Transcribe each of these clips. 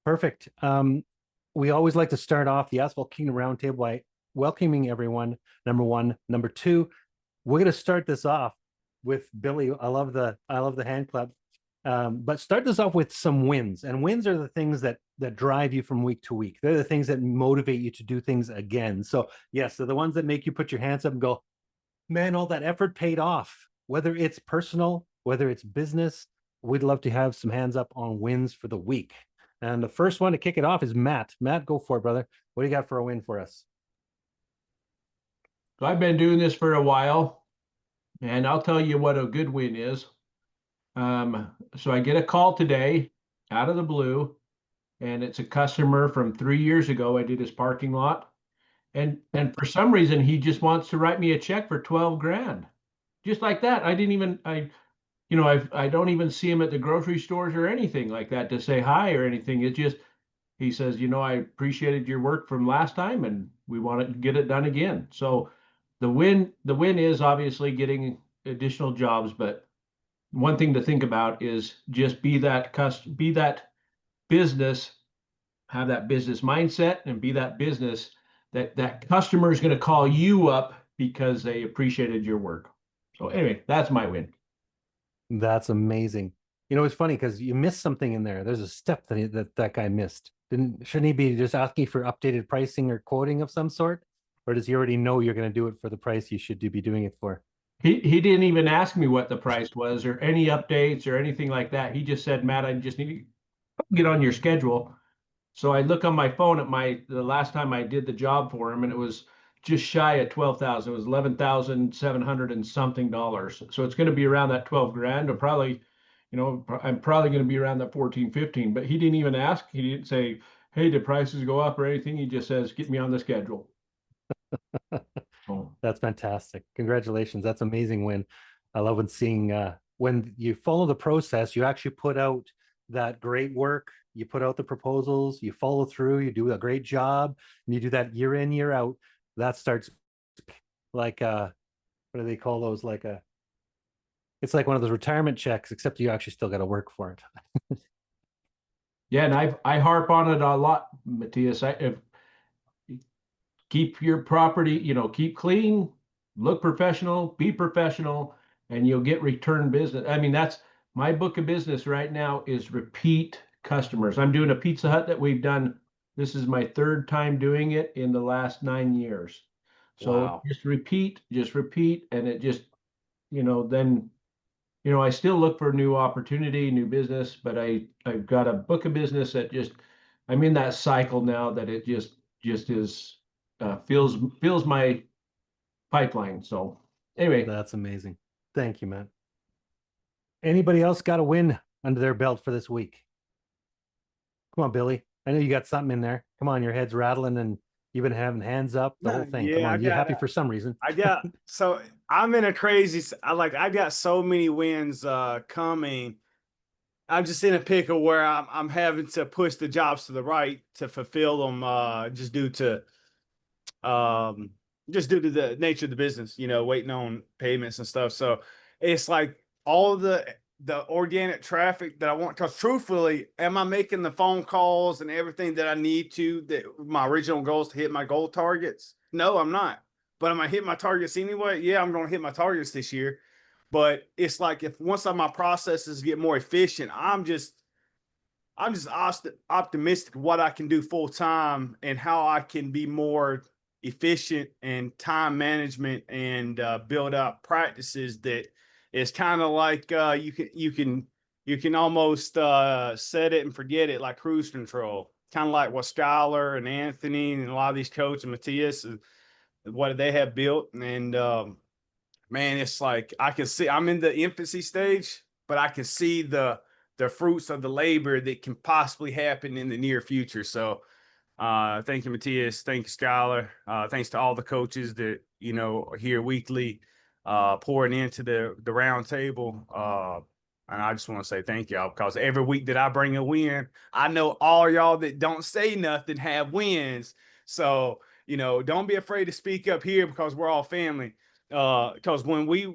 Perfect. We always like to start off the Asphalt Kingdom Roundtable by welcoming everyone. Number one, number two, we're going to start this off with Billy. I love the hand clap. But start this off with some wins, and wins are the things that drive you from week to week. They're the things that motivate you to do things again. So yes, they're the ones that make you put your hands up and go, man, all that effort paid off. Whether it's personal, whether it's business, we'd love to have some hands up on wins for the week. And the first one to kick it off is Matt. Matt, go for it, brother. What do you got for a win for us? So I've been doing this for a while, and I'll tell you what a good win is. So I get a call today out of the blue, and it's a customer from 3 years ago. I did his parking lot, and for some reason he just wants to write me a check for 12 grand, just like that. I didn't even I don't even see him at the grocery stores or anything like that to say hi or anything. It just he says, I appreciated your work from last time, and we want to get it done again. So the win is obviously getting additional jobs, but one thing to think about is just be that business, have that business mindset, and be that business that customer is going to call you up because they appreciated your work. So anyway, that's my win. That's amazing. You know, it's funny because you missed something in there. There's a step that guy missed. Shouldn't he be just asking for updated pricing or quoting of some sort? Or does he already know you're going to do it for the price you should be doing it for? He didn't even ask me what the price was or any updates or anything like that. He just said, Matt, I just need to get on your schedule. So I look on my phone at the last time I did the job for him, and it was just shy of 12,000. It was 11,700 and something dollars. So it's going to be around that 12 grand, or probably, I'm probably going to be around that 14, 15. But he didn't even ask. He didn't say, hey, did prices go up or anything? He just says, get me on the schedule. Oh, That's fantastic. Congratulations. That's amazing win. I love when you follow the process, you actually put out that great work, you put out the proposals, you follow through, you do a great job, and you do that year in, year out. That starts like what do they call those? It's like one of those retirement checks, except you actually still got to work for it. yeah, and I harp on it a lot, Matthias. If keep your property, keep clean, look professional, be professional, and you'll get return business. I mean, that's my book of business right now is repeat customers. I'm doing a Pizza Hut that we've done. This is my third time doing it in the last 9 years. So Wow. just repeat, and it just, then, I still look for new opportunity, new business, but I've got a book of business that just I'm in that cycle now that it just is fills my pipeline. So anyway, That's amazing. Thank you, man. Anybody else got a win under their belt for this week? Come on, Billy. I know you got something in there. Come on, your head's rattling and you've been having hands up, the whole thing. Come Yeah, on, you happy for some reason? I got so I'm in a I got so many wins coming. I'm just in a pickle where I'm having to push the jobs to the right to fulfill them um just due to the nature of the business, waiting on payments and stuff. So it's like all the organic traffic that I want, because truthfully, am I making the phone calls and everything that I need to, that my original goal is to hit my goal targets? No, I'm not. But am I hitting my targets anyway? Yeah, I'm going to hit my targets this year. But it's like, if once my processes get more efficient, I'm just optimistic what I can do full time and how I can be more efficient and time management, and build up practices that is kind of like you can almost set it and forget it, like cruise control, kind of like what Skylar and Anthony and a lot of these coaches and Matthias, what they have built. And man, it's like I can see I'm in the infancy stage, but I can see the fruits of the labor that can possibly happen in the near future. So thank you, Matthias. Thank you, Skylar. Thanks to all the coaches that are here weekly, pouring into the round table. And I just want to say thank y'all, because every week that I bring a win, I know all y'all that don't say nothing have wins. So don't be afraid to speak up here, because we're all family. Because when we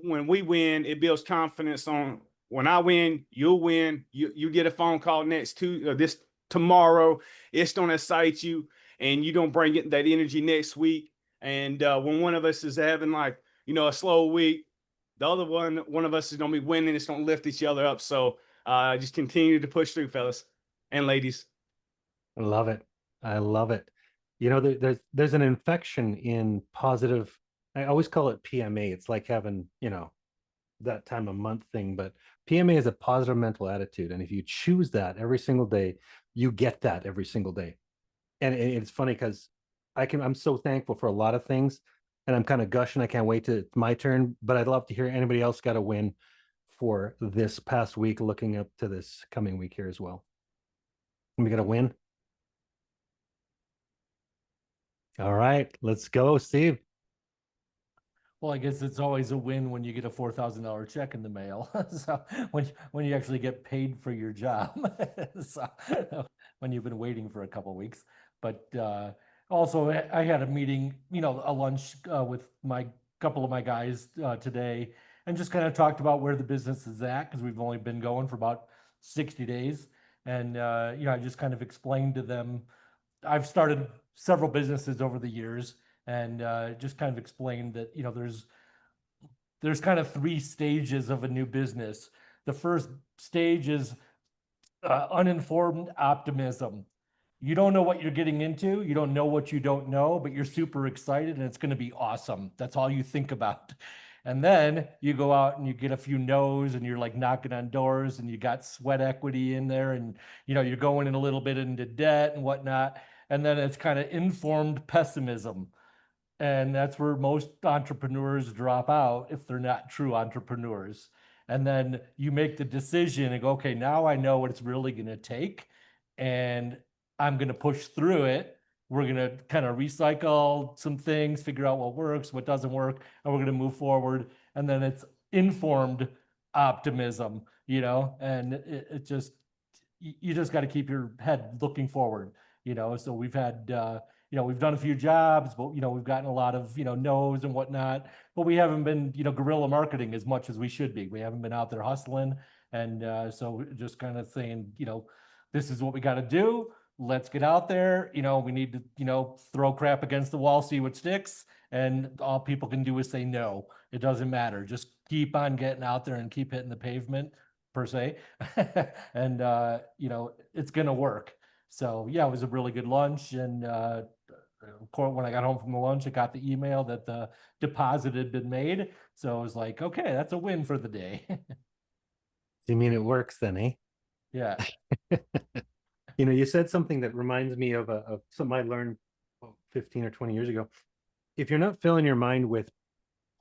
win, it builds confidence on. When I win, you'll win. You get a phone call next to this tomorrow. It's going to excite you, and you don't bring it that energy next week. And when one of us is having like, a slow week, the other one of us is going to be winning. It's going to lift each other up. So just continue to push through, fellas and ladies. I love it. I love it. There's an infection in positive. I always call it PMA. It's like having, that time of month thing, but PMA is a positive mental attitude. And if you choose that every single day, you get that every single day. And it's funny because I'm so thankful for a lot of things, and I'm kind of gushing. I can't wait to it's my turn, but I'd love to hear anybody else got a win for this past week, looking up to this coming week here as well. We got a win. All right, let's go, Steve. Well, I guess it's always a win when you get a $4,000 check in the mail. So when you actually get paid for your job, so when you've been waiting for a couple of weeks. But also, I had a meeting, a lunch with my couple of my guys today, and just kind of talked about where the business is at, because we've only been going for about 60 days, and I just kind of explained to them. I've started several businesses over the years, and just kind of explained that there's kind of 3 stages of a new business. The first stage is uninformed optimism. You don't know what you're getting into. You don't know what you don't know, but you're super excited and it's going to be awesome. That's all you think about. And then you go out and you get a few no's, and you're like knocking on doors, and you got sweat equity in there, and you're going in a little bit into debt and whatnot. And then it's kind of informed pessimism. And that's where most entrepreneurs drop out if they're not true entrepreneurs. And then you make the decision and go, okay, now I know what it's really going to take, and I'm going to push through it. We're going to kind of recycle some things, figure out what works, what doesn't work, and we're going to move forward. And then it's informed optimism, and it just, you just got to keep your head looking forward, So we've had, we've done a few jobs, but, we've gotten a lot of, no's and whatnot, but we haven't been, guerrilla marketing as much as we should be. We haven't been out there hustling. And so just kind of saying, this is what we got to do. Let's get out there. We need to, throw crap against the wall, see what sticks. And all people can do is say no. It doesn't matter. Just keep on getting out there and keep hitting the pavement, per se. And, it's going to work. So yeah, it was a really good lunch. And when I got home from the lunch, I got the email that the deposit had been made. So I was like, okay, that's a win for the day. You mean it works then, eh? Yeah. You said something that reminds me of something I learned 15 or 20 years ago. If you're not filling your mind with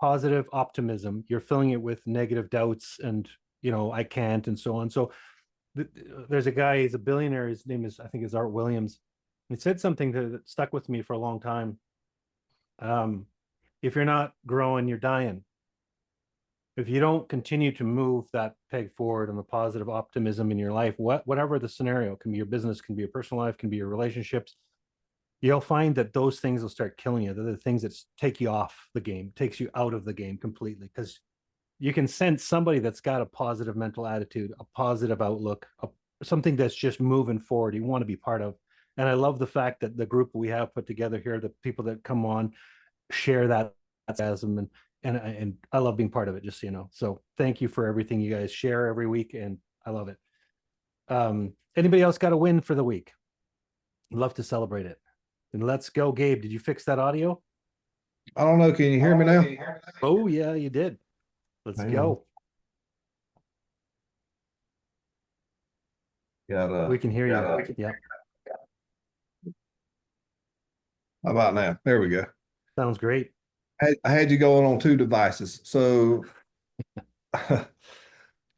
positive optimism, you're filling it with negative doubts and, I can't, and so on. So there's a guy, he's a billionaire. His name is, I think, is Art Williams. He said something that stuck with me for a long time. If you're not growing, you're dying. If you don't continue to move that peg forward and the positive optimism in your life, whatever the scenario, can be your business, can be your personal life, can be your relationships, you'll find that those things will start killing you. They're the things that take you off the game, takes you out of the game completely, because you can sense somebody that's got a positive mental attitude, a positive outlook, something that's just moving forward, you want to be part of. And I love the fact that the group we have put together here, the people that come on, share that enthusiasm, and I love being part of it, just so you know. So thank you for everything you guys share every week, and I love it. Anybody else got a win for the week? Love to celebrate it. And let's go, Gabe. Did you fix that audio? I don't know. Can you hear me now? Oh yeah, you did. Let's go. We can hear you. Yeah. How about now? There we go. Sounds great. I had you going on 2 devices. So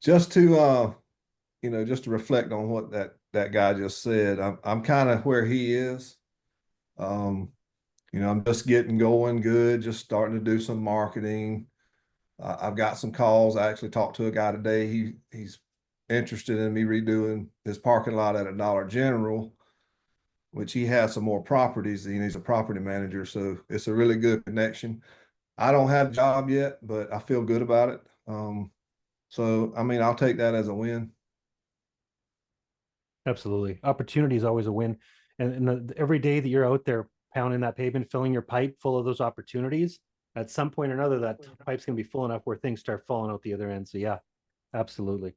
just to just to reflect on what that guy just said, I'm kind of where he is. I'm just getting going good, just starting to do some marketing. I've got some calls. I actually talked to a guy today. He's interested in me redoing his parking lot at a Dollar General, which he has some more properties, and he's a property manager. So it's a really good connection. I don't have a job yet, but I feel good about it. So, I mean, I'll take that as a win. Absolutely. Opportunity is always a win. And every day that you're out there pounding that pavement, filling your pipe full of those opportunities, at some point or another, that pipe's going to be full enough where things start falling out the other end. So yeah, absolutely.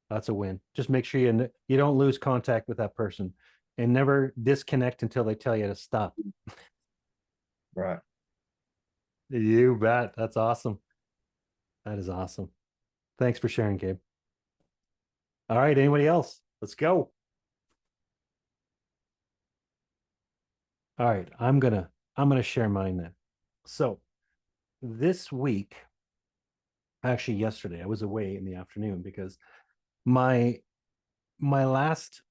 That's a win. Just make sure you don't lose contact with that person and never disconnect until they tell you to stop. Right. You bet. That's awesome. That is awesome. Thanks for sharing, Gabe. All right, anybody else? Let's go. All right, I'm gonna share mine then. So this week, actually yesterday, I was away in the afternoon because my last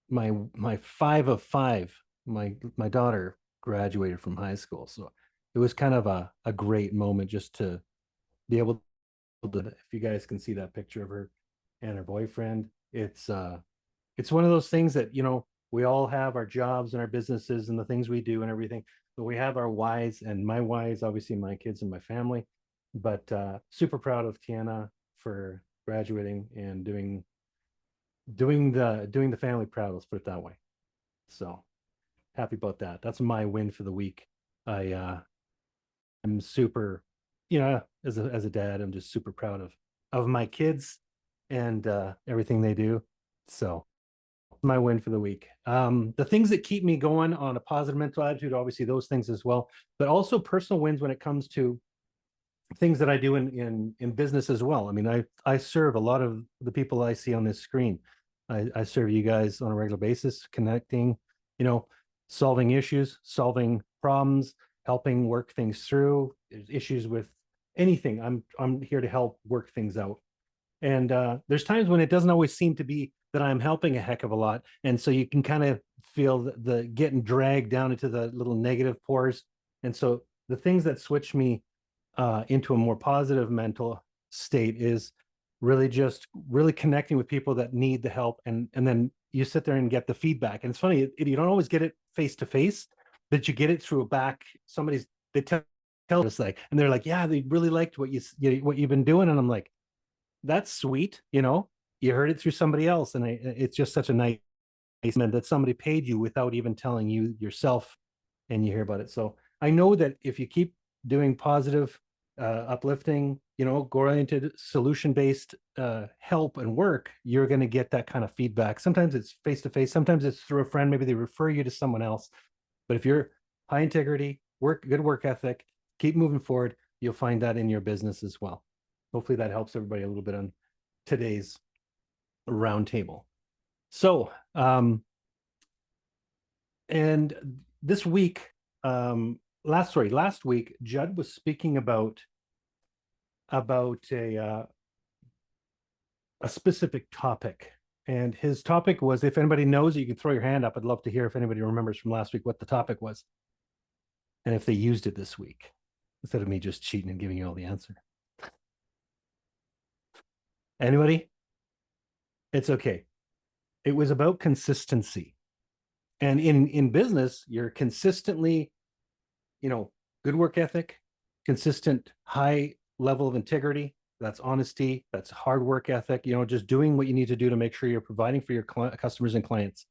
my 5 of 5, my daughter graduated from high school. So it was kind of a great moment just to be able to, if you guys can see that picture of her and her boyfriend, it's one of those things that, we all have our jobs and our businesses and the things we do and everything, but we have our whys, and my whys, obviously my kids and my family, but super proud of Tiana for graduating and doing the family proud. Let's put it that way. So happy about that. That's my win for the week. I'm super, as a dad, I'm just super proud of my kids and everything they do. So my win for the week. The things that keep me going on a positive mental attitude, obviously those things as well, but also personal wins when it comes to things that I do in business as well. I mean, I serve a lot of the people I see on this screen. I serve you guys on a regular basis, connecting, solving issues, solving problems, helping work things through issues with anything. I'm here to help work things out. And there's times when it doesn't always seem to be that I'm helping a heck of a lot. And so you can kind of feel the getting dragged down into the little negative pores. And so the things that switch me into a more positive mental state is really connecting with people that need the help. And then you sit there and get the feedback. And it's funny, you don't always get it face to face, but you get it through a back. They tell us and they're like, yeah, they really liked what you've been doing. And I'm like, that's sweet. You heard it through somebody else. And it's just such a nice that somebody paid you without even telling you yourself, and you hear about it. So I know that if you keep doing positive, uplifting, goal-oriented, solution-based help and work, you're going to get that kind of feedback. Sometimes it's face-to-face, sometimes it's through a friend, maybe they refer you to someone else. But if you're high integrity, good work ethic, keep moving forward, you'll find that in your business as well. Hopefully that helps everybody a little bit on today's roundtable. So, and this week, last week, Judd was speaking about a specific topic, and his topic was, if anybody knows, you can throw your hand up. I'd love to hear if anybody remembers from last week what the topic was, and if they used it this week, instead of me just cheating and giving you all the answer. Anybody? It's okay. It was about consistency. And in business, you're consistently, good work ethic, consistent high level of integrity. That's honesty. That's hard work ethic, just doing what you need to do to make sure you're providing for your customers and clients.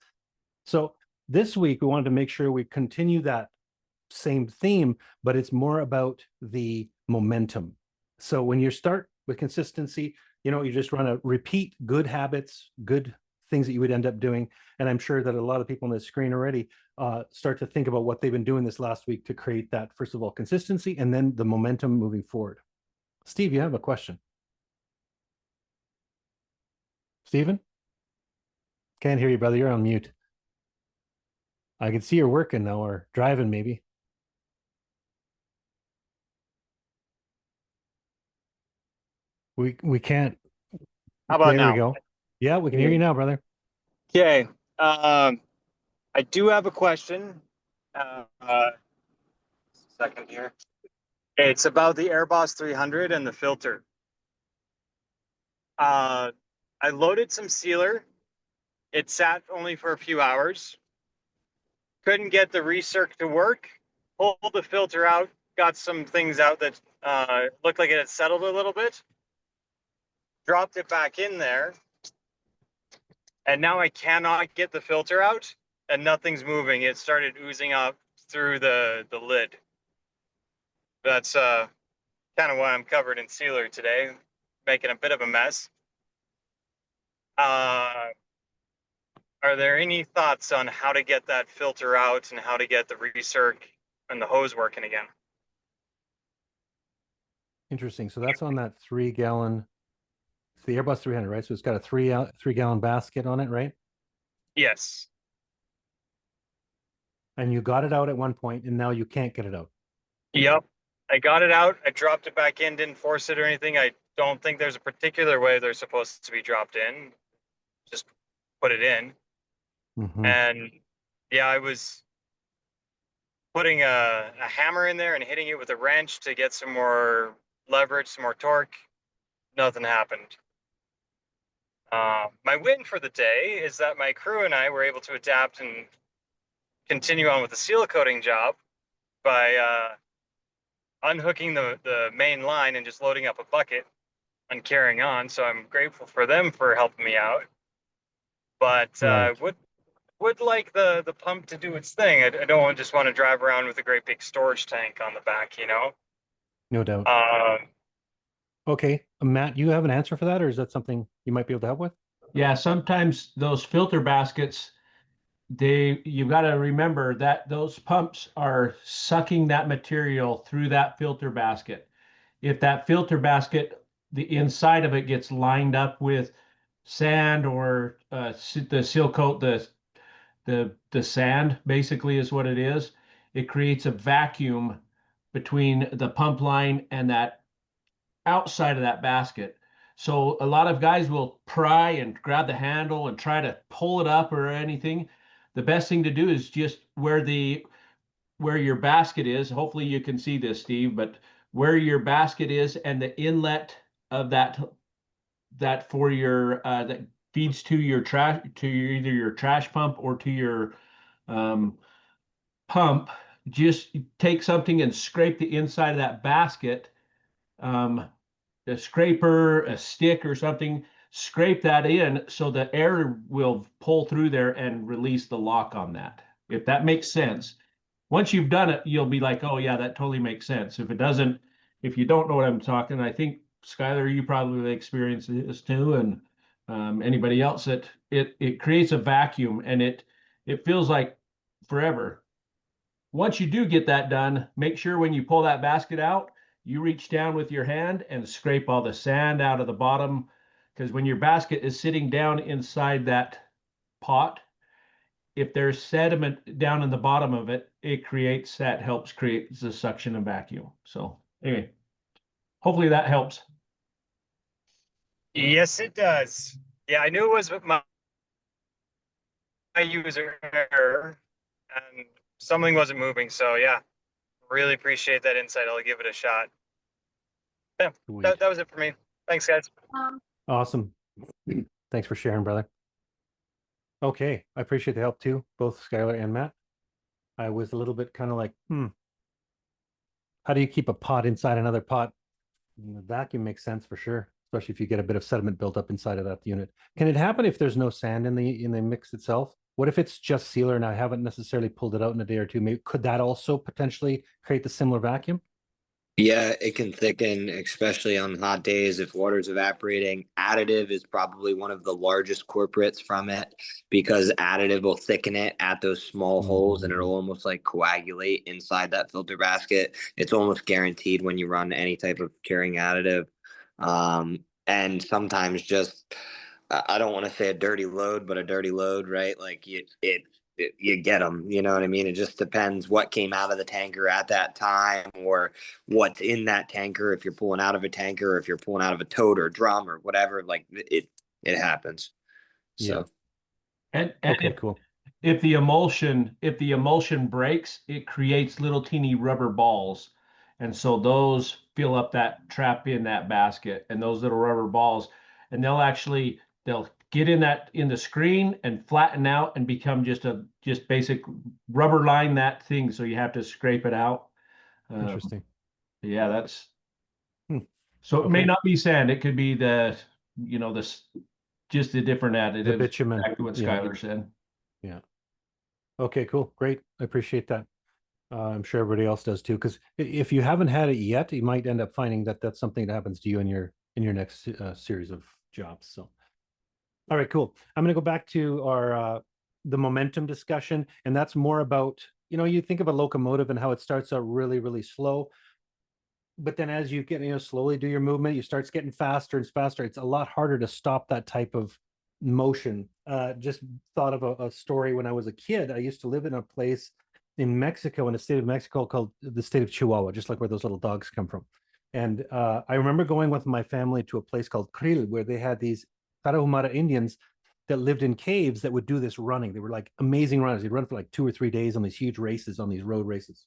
So this week, we wanted to make sure we continue that same theme, but it's more about the momentum. So when you start with consistency, you just want to repeat good habits, good things that you would end up doing. And I'm sure that a lot of people on the screen already start to think about what they've been doing this last week to create that, first of all, consistency, and then the momentum moving forward. Steve, you have a question. Steven? Can't hear you, brother. You're on mute. I can see you're working now, or driving maybe. We can't. How about there now? we go. Yeah, we can hear you now, brother. Okay. I do have a question. Second here. It's about the Airboss 300 and the filter. I loaded some sealer. It sat only for a few hours. Couldn't get the recirc to work. Pulled the filter out. Got some things out that looked like it had settled a little bit. Dropped it back in there. And now I cannot get the filter out and nothing's moving. It started oozing up through the lid. That's kind of why I'm covered in sealer today, making a bit of a mess. Are there any thoughts on how to get that filter out and how to get the recirc and the hose working again? Interesting. So that's on that 3-gallon, it's the Airbus 300, right? So it's got a 3-gallon basket on it, right? Yes. And you got it out at one point, and now you can't get it out. Yep. I got it out. I dropped it back in, didn't force it or anything. I don't think there's a particular way they're supposed to be dropped in. Just put it in. Mhm. And yeah, I was putting a hammer in there and hitting it with a wrench to get some more leverage, some more torque. Nothing happened. My win for the day is that my crew and I were able to adapt and continue on with the seal coating job by unhooking the main line and just loading up a bucket and carrying on. So I'm grateful for them for helping me out. But Right. would like the pump to do its thing. I don't just want to drive around with a great big storage tank on the back, you know? No doubt. Um, Okay. Matt, you have an answer for that, or is that something you might be able to help with? Yeah, sometimes those filter baskets, you've got to remember that those pumps are sucking that material through that filter basket. If that filter basket, the inside of it gets lined up with sand or the seal coat, the sand basically is what it is. It creates a vacuum between the pump line and that outside of that basket. So a lot of guys will pry and grab the handle and try to pull it up or anything. The best thing to do is just where your basket is. Hopefully you can see this, Steve, but where your basket is and the inlet of that for your that feeds to your trash to either your trash pump or to your um, pump. Just take something and scrape the inside of that basket. A scraper, a stick or something, scrape that in so the air will pull through there and release the lock on that. If that makes sense. Once you've done it, you'll be like, oh yeah, that totally makes sense. If it doesn't, if you don't know what I'm talking, I think Skylar, you probably experienced this too, and anybody else that it creates a vacuum and it feels like forever. Once you do get that done, make sure when you pull that basket out, you reach down with your hand and scrape all the sand out of the bottom. Because when your basket is sitting down inside that pot, if there's sediment down in the bottom of it, helps create the suction and vacuum. So anyway, hopefully that helps. yes, it does. Yeah, I knew it was my user error and something wasn't moving. So yeah, really appreciate that insight. I'll give it a shot. Yeah, Sweet. that was it for me. Thanks, guys. Awesome. Thanks for sharing, brother. Okay. I appreciate the help too, both Skylar and Matt. I was a little bit kind of like, how do you keep a pot inside another pot? The vacuum makes sense for sure, especially if you get a bit of sediment built up inside of that unit. Can it happen if there's no sand in the mix itself? What if it's just sealer and I haven't necessarily pulled it out in a day or two? Maybe could that also potentially create the similar vacuum? Yeah, it can thicken, especially on hot days if water's evaporating. Additive is probably one of the largest culprits from it because additive will thicken it at those small holes and it'll almost like coagulate inside that filter basket. It's almost guaranteed when you run any type of curing additive. And sometimes just, I don't want to say a dirty load, but a dirty load, right? Like you get them, you know what I mean? It just depends what came out of the tanker at that time or what's in that tanker. If you're pulling out of a tanker or if you're pulling out of a tote or drum or whatever, like it happens. So And Okay, cool. if the emulsion breaks, it creates little teeny rubber balls. And so those fill up that trap in that basket and those little rubber balls, and they'll get in the screen and flatten out and become just basic rubber line that thing. So you have to scrape it out. Interesting. Yeah, that's Hmm. so it may Okay. not be sand. It could be this just a different additive. The bitumen. Exactly what Yeah. Skylar said. Okay, cool. Great. I appreciate that. I'm sure everybody else does too, because if you haven't had it yet, you might end up finding that that's something that happens to you in your next series of jobs. So, all right, cool. I'm going to go back to our the momentum discussion, and that's more about, you know, you think of a locomotive and how it starts out really, really slow, but then as you get, you know, slowly do your movement, you start getting faster and faster. It's a lot harder to stop that type of motion. Just thought of a story when I was a kid. I used to live in a place in Mexico, in the state of Mexico, called the state of Chihuahua, just like where those little dogs come from. And I remember going with my family to a place called Krill, where they had these Tarahumara Indians that lived in caves that would do this running. They were like amazing runners. They'd run for like 2 or 3 days on these huge races, on these road races.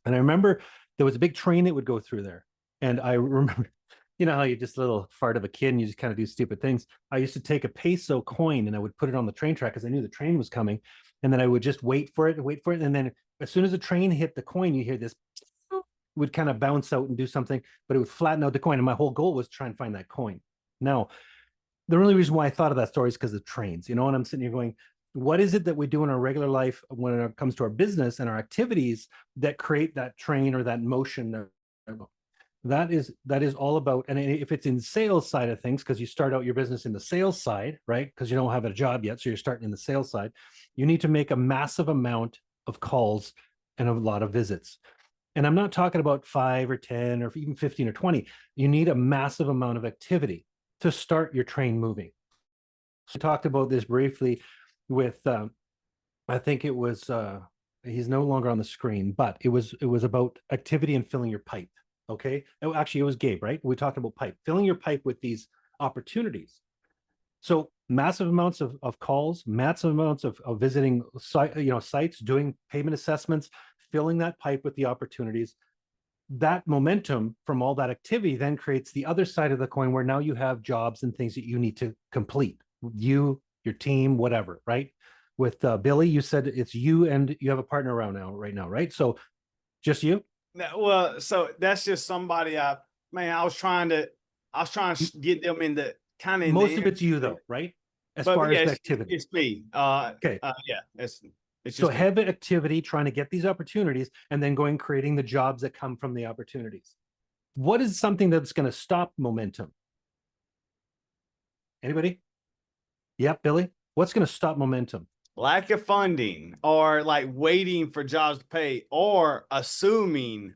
And I remember there was a big train that would go through there. And I remember, you know how you just a little fart of a kid and you just kind of do stupid things. I used to take a peso coin and I would put it on the train track because I knew the train was coming. And then I would just wait for it. And then as soon as the train hit the coin, you hear this, it would kind of bounce out and do something, but it would flatten out the coin. And my whole goal was to try and find that coin. Now, the only reason why I thought of that story is because of trains, you know, and I'm sitting here going, what is it that we do in our regular life when it comes to our business and our activities that create that train or that motion? That is all about, and if it's in sales side of things, because you start out your business in the sales side, right? Because you don't have a job yet, so you're starting in the sales side. You need to make a massive amount of calls and a lot of visits. And I'm not talking about 5 or 10 or even 15 or 20. You need a massive amount of activity to start your train moving. So we talked about this briefly with, I think it was, he's no longer on the screen, but it was about activity and filling your pipe. Okay. Oh, actually, it was Gabe, right? We talked about pipe, filling your pipe with these opportunities. So massive amounts of calls, massive amounts of visiting sites, doing payment assessments, filling that pipe with the opportunities. That momentum from all that activity then creates the other side of the coin, where now you have jobs and things that you need to complete. You, your team, whatever, right? With Billy, you said it's you and you have a partner around right now, right? So just you? No, well, so that's just somebody I was trying to get them in the kind of most of it's you though, right? As far as the activity. It's me. Okay. Yeah, it's just so me. heavy activity trying to get these opportunities and then going creating the jobs that come from the opportunities. What is something that's going to stop momentum? Anybody? Yep, Billy. What's going to stop momentum? Lack of funding, or like waiting for jobs to pay, or assuming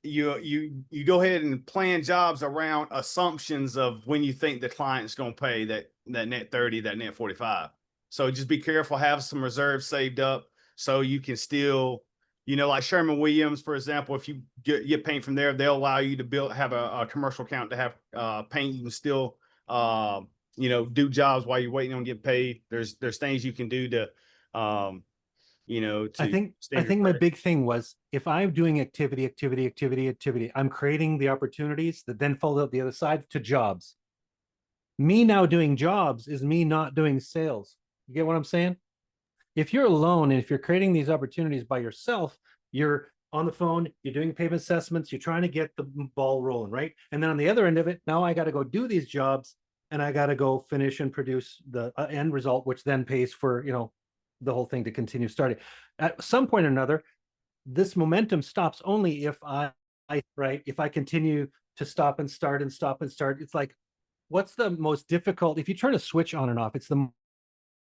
you go ahead and plan jobs around assumptions of when you think the client's going to pay that net 30, that net 45. So just be careful, have some reserves saved up so you can still, like Sherman-Williams, for example, if you get paint from there, they'll allow you to have a commercial account to have paint. You can still, do jobs while you're waiting on getting paid. There's things you can do to, I think my big thing was, if I'm doing activity, I'm creating the opportunities that then fold out the other side to jobs. Me now doing jobs is me not doing sales. You get what I'm saying? If you're alone and if you're creating these opportunities by yourself, you're on the phone, you're doing payment assessments, you're trying to get the ball rolling, right? And then on the other end of it, now I got to go do these jobs and I got to go finish and produce the end result, which then pays for, the whole thing to continue starting. At some point or another, this momentum stops only if if I continue to stop and start and stop and start. It's like, what's the most difficult? If you turn a switch on and off, it's the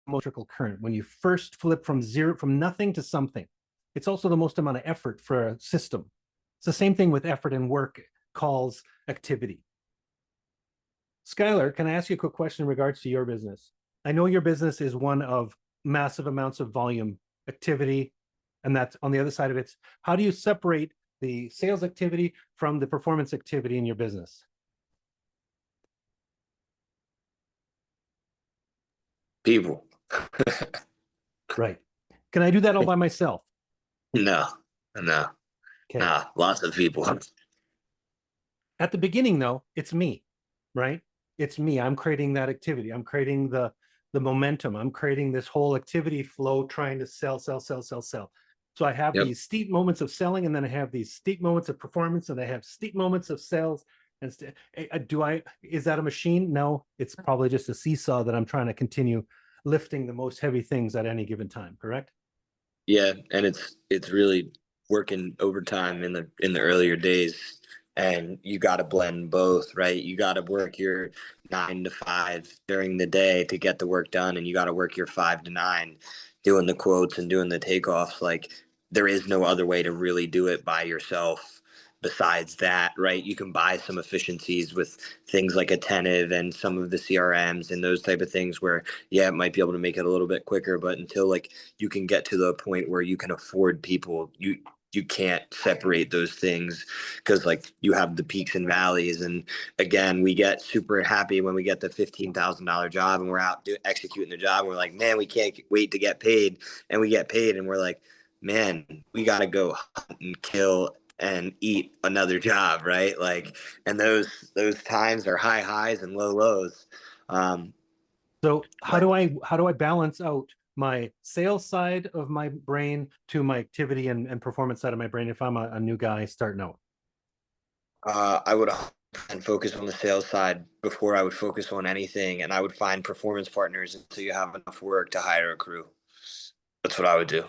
electrical current. When you first flip from nothing to something, it's also the most amount of effort for a system. It's the same thing with effort in work, calls, activity. Skylar, can I ask you a quick question in regards to your business? I know your business is one of massive amounts of volume activity, and that's on the other side of it. How do you separate the sales activity from the performance activity in your business? People. Right. Can I do that all by myself? No. Okay. Nah, lots of people. At the beginning, though, it's me, right? It's me. I'm creating that activity. I'm creating the momentum. I'm creating this whole activity flow, trying to sell. So I have these steep moments of selling, and then I have these steep moments of performance, and I have steep moments of sales, Is that a machine? No, it's probably just a seesaw that I'm trying to continue lifting the most heavy things at any given time, correct? Yeah, and it's really working overtime in the earlier days, and you got to blend both, right? You got to work your 9 to 5 during the day to get the work done, and you got to work your 5 to 9 doing the quotes and doing the takeoffs. Like there is no other way to really do it by yourself besides that, right? You can buy some efficiencies with things like Attentive and some of the CRMs and those type of things where, yeah, it might be able to make it a little bit quicker, but until like you can get to the point where you can afford people, you can't separate those things because like you have the peaks and valleys. And again, we get super happy when we get the $15,000 job and we're out executing the job. We're like, man, we can't wait to get paid, and we get paid and we're like, man, we got to go hunt and kill and eat another job, right? Like, and those times are high highs and low lows. So how But- do I balance out my sales side of my brain to my activity and performance side of my brain if I'm a new guy starting out? I would and focus on the sales side before I would focus on anything, and I would find performance partners until you have enough work to hire a crew. That's what I would do.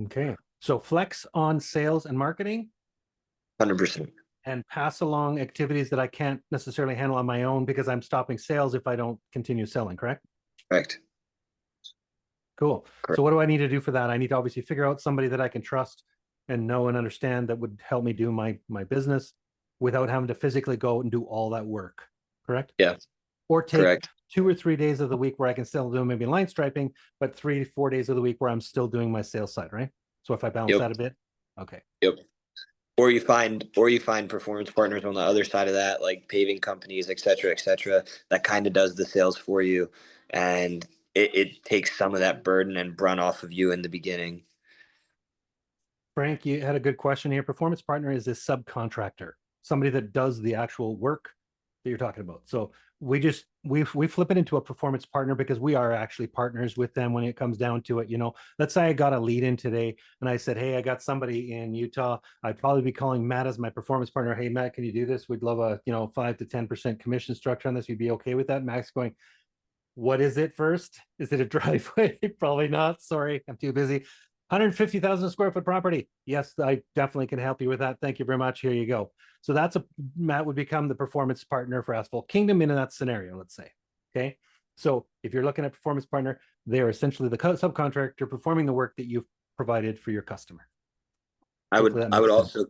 Okay. So flex on sales and marketing 100%. and pass along activities that I can't necessarily handle on my own because I'm stopping sales if I don't continue selling, correct? Correct. Cool. Correct. So what do I need to do for that? I need to obviously figure out somebody that I can trust and know and understand that would help me do my business without having to physically go and do all that work, correct? Yeah. Or take Correct. 2 or 3 days of the week where I can still do maybe line striping, but 3 to 4 days of the week where I'm still doing my sales side, right? So if I balance Yep. that a bit, okay. Yep. Or you find performance partners on the other side of that, like paving companies, et cetera, that kind of does the sales for you. And it takes some of that burden and brunt off of you in the beginning. Frank, you had a good question here. Performance partner is a subcontractor, somebody that does the actual work that you're talking about. So we flip it into a performance partner because we are actually partners with them when it comes down to it. You know, let's say I got a lead in today and I said, hey, I got somebody in Utah. I'd probably be calling Matt as my performance partner. Hey, Matt, can you do this? We'd love a 5 to 10% commission structure on this. You'd be okay with that? Matt's going, what is it first? Is it a driveway? Probably not. Sorry, I'm too busy. 150,000 square foot property. Yes, I definitely can help you with that. Thank you very much. Here you go. So Matt would become the performance partner for Asphalt Kingdom in that scenario, let's say. Okay. So if you're looking at performance partner, they are essentially the subcontractor performing the work that you've provided for your customer. I would Hopefully that makes sense.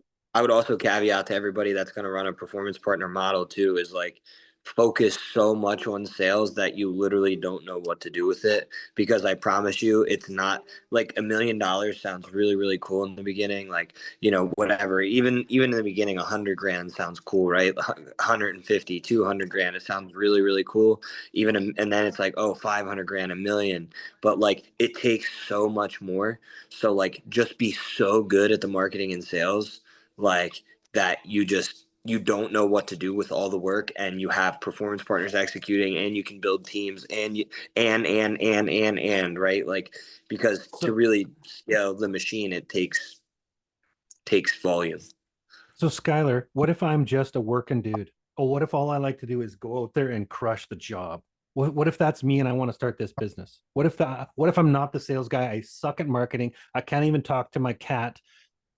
also caveat to everybody that's going to run a performance partner model too is like focus so much on sales that you literally don't know what to do with it, because I promise you it's not like $1 million sounds really really cool in the beginning, like whatever, even in the beginning 100 grand sounds cool, right? 150 200 grand, it sounds really really cool, and then it's like, oh, 500 grand, $1 million, but like it takes so much more. So like just be so good at the marketing and sales, like that you don't know what to do with all the work, and you have performance partners executing, and you can build teams, and you and right, like, because to really scale the machine it takes volume. So Skylar, what if I'm just a working dude? Or what if all I like to do is go out there and crush the job? What if that's me and I want to start this business? What if I'm not the sales guy? I suck at marketing. I can't even talk to my cat.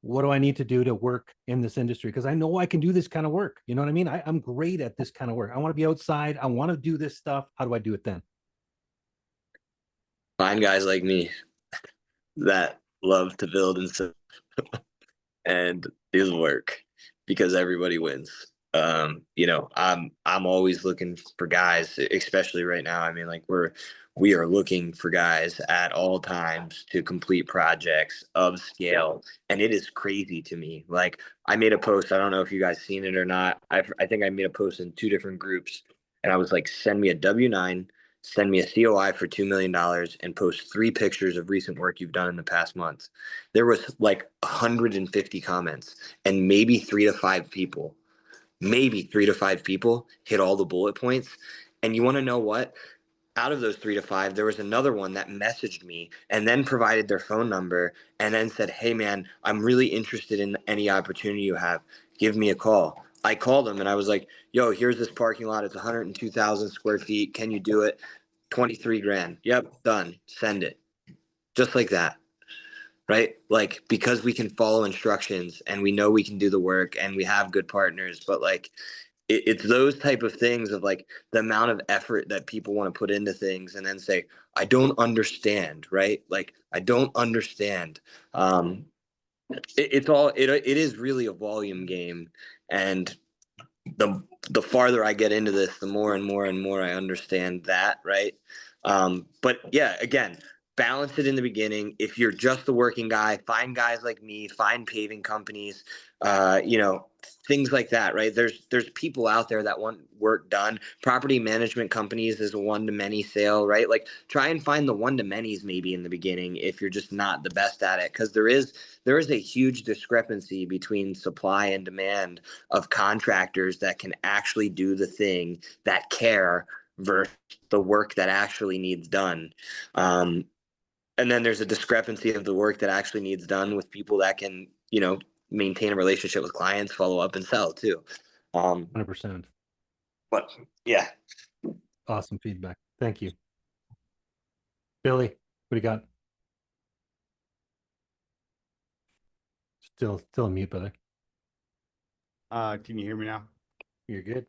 What do I need to do to work in this industry? Because I know I can do this kind of work. You know what I mean? I'm great at this kind of work. I want to be outside. I want to do this stuff. How do I do it then? Find guys like me that love to build and and do work, because everybody wins. I'm always looking for guys, especially right now. I mean, like we are looking for guys at all times to complete projects of scale, and it is crazy to me. Like I made a post, I don't know if you guys seen it or not. I think I made a post in 2 different groups, and I was like, send me a W-9, send me a COI for $2 million, and post 3 pictures of recent work you've done in the past month. There was like 150 comments, and maybe 3 to 5 people hit all the bullet points. And you want to know what? Out of those 3 to 5, there was another one that messaged me and then provided their phone number and then said, hey man, I'm really interested in any opportunity you have. give me a call. I called him and I was like, yo, here's this parking lot. It's 102,000 square feet. Can you do it? 23 grand. Yep. Done. Send it. Just like that. Right. Like, because we can follow instructions and we know we can do the work and we have good partners, but like, it's those type of things of like the amount of effort that people want to put into things and then say, I don't understand. Right. Like, I don't understand. It is really a volume game, and the farther I get into this, the more and more and more I understand that, right? But yeah, again, balance it in the beginning. If you're just the working guy, find guys like me, find paving companies, things like that, right? There's people out there that want work done. Property management companies is a one-to-many sale, right? Like, try and find the one-to-manys maybe in the beginning if you're just not the best at it, because there is a huge discrepancy between supply and demand of contractors that can actually do the thing, that care, versus the work that actually needs done. And then there's a discrepancy of the work that actually needs done with people that can, maintain a relationship with clients, follow up, and sell too. 100%. But yeah. Awesome feedback. Thank you. Billy, what do you got? Still on mute, brother. Can you hear me now? You're good.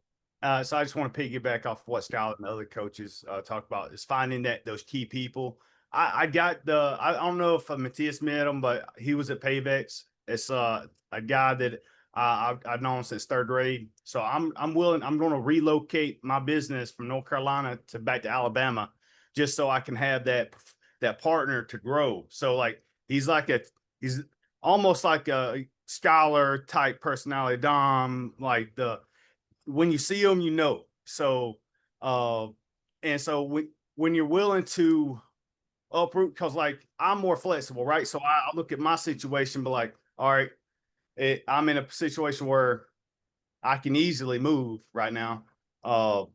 So I just want to piggyback off what Skylar and the other coaches talk about, is finding those key people. I don't know if Matthias met him, but he was at Pavex. It's a guy that I've known since third grade. So I'm going to relocate my business from North Carolina back to Alabama, just so I can have that partner to grow. So like, he's almost like a Skylar type personality, Dom, like when you see him, So, and so when you're willing to uproot, because like, I'm more flexible, right? So I look at my situation, but like, all right, I'm in a situation where I can easily move right now, or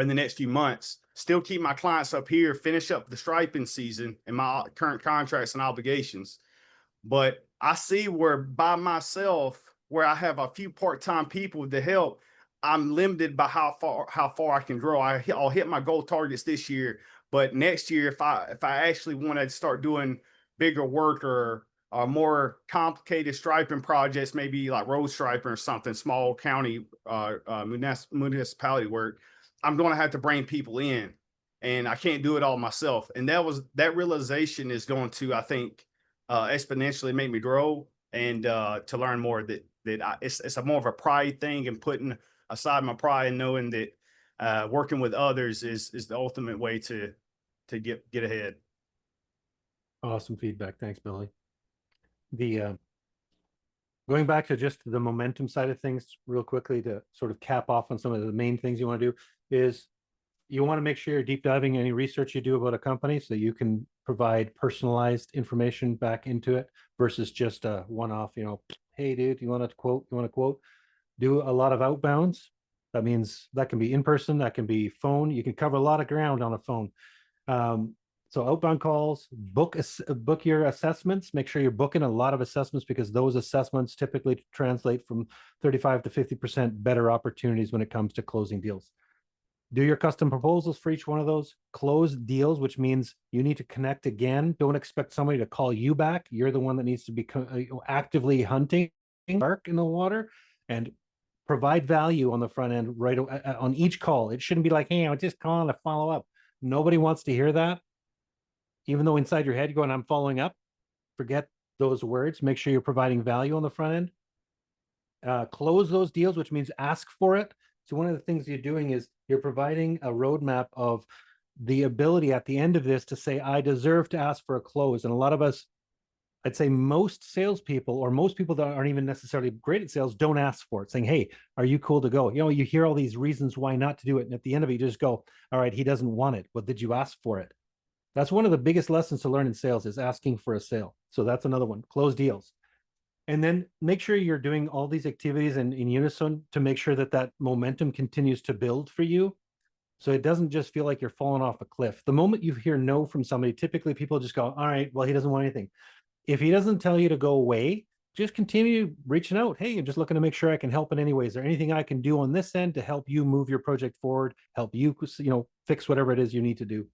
in the next few months, still keep my clients up here, finish up the striping season and my current contracts and obligations. But I see where by myself, where I have a few part-time people to help, I'm limited by how far I can grow. I'll hit my goal targets this year, but next year, if I actually want to start doing bigger work or more complicated striping projects, maybe like road striping or something, small county municipality work, I'm going to have to bring people in, and I can't do it all myself. And that realization is going to, I think, exponentially make me grow, and to learn more that it's a more of a pride thing, and putting aside my pride and knowing that working with others is the ultimate way to get ahead. Awesome feedback. Thanks, Billy. The going back to just the momentum side of things real quickly, to sort of cap off on some of the main things you want to do, is you want to make sure you're deep diving any research you do about a company, so you can provide personalized information back into it versus just a one-off, hey dude, you want a quote? Do a lot of outbounds. That means that can be in person, that can be phone. You can cover a lot of ground on a phone. So outbound calls, book your assessments. Make sure you're booking a lot of assessments, because those assessments typically translate from 35 to 50% better opportunities when it comes to closing deals. Do your custom proposals for each one of those. Close deals, which means you need to connect again. Don't expect somebody to call you back. You're the one that needs to be actively hunting shark in the water, and provide value on the front end right on each call. It shouldn't be like, hey, I'm just calling to follow up. Nobody wants to hear that. Even though inside your head you're going, I'm following up. Forget those words. Make sure you're providing value on the front end. Close those deals, which means ask for it. So one of the things you're doing is you're providing a roadmap of the ability at the end of this to say, I deserve to ask for a close. And a lot of us, I'd say most salespeople, or most people that aren't even necessarily great at sales, don't ask for it, saying, hey, are you cool to go? You hear all these reasons why not to do it. And at the end of it, you just go, all right, he doesn't want it. Well, did you ask for it? That's one of the biggest lessons to learn in sales, is asking for a sale. So that's another one. Close deals. And then make sure you're doing all these activities in unison to make sure that momentum continues to build for you. So it doesn't just feel like you're falling off a cliff. The moment you hear no from somebody, typically people just go, all right, well, he doesn't want anything. If he doesn't tell you to go away, just continue reaching out. Hey, I'm just looking to make sure I can help in any way. Is there anything I can do on this end to help you move your project forward, help you, fix whatever it is you need to do?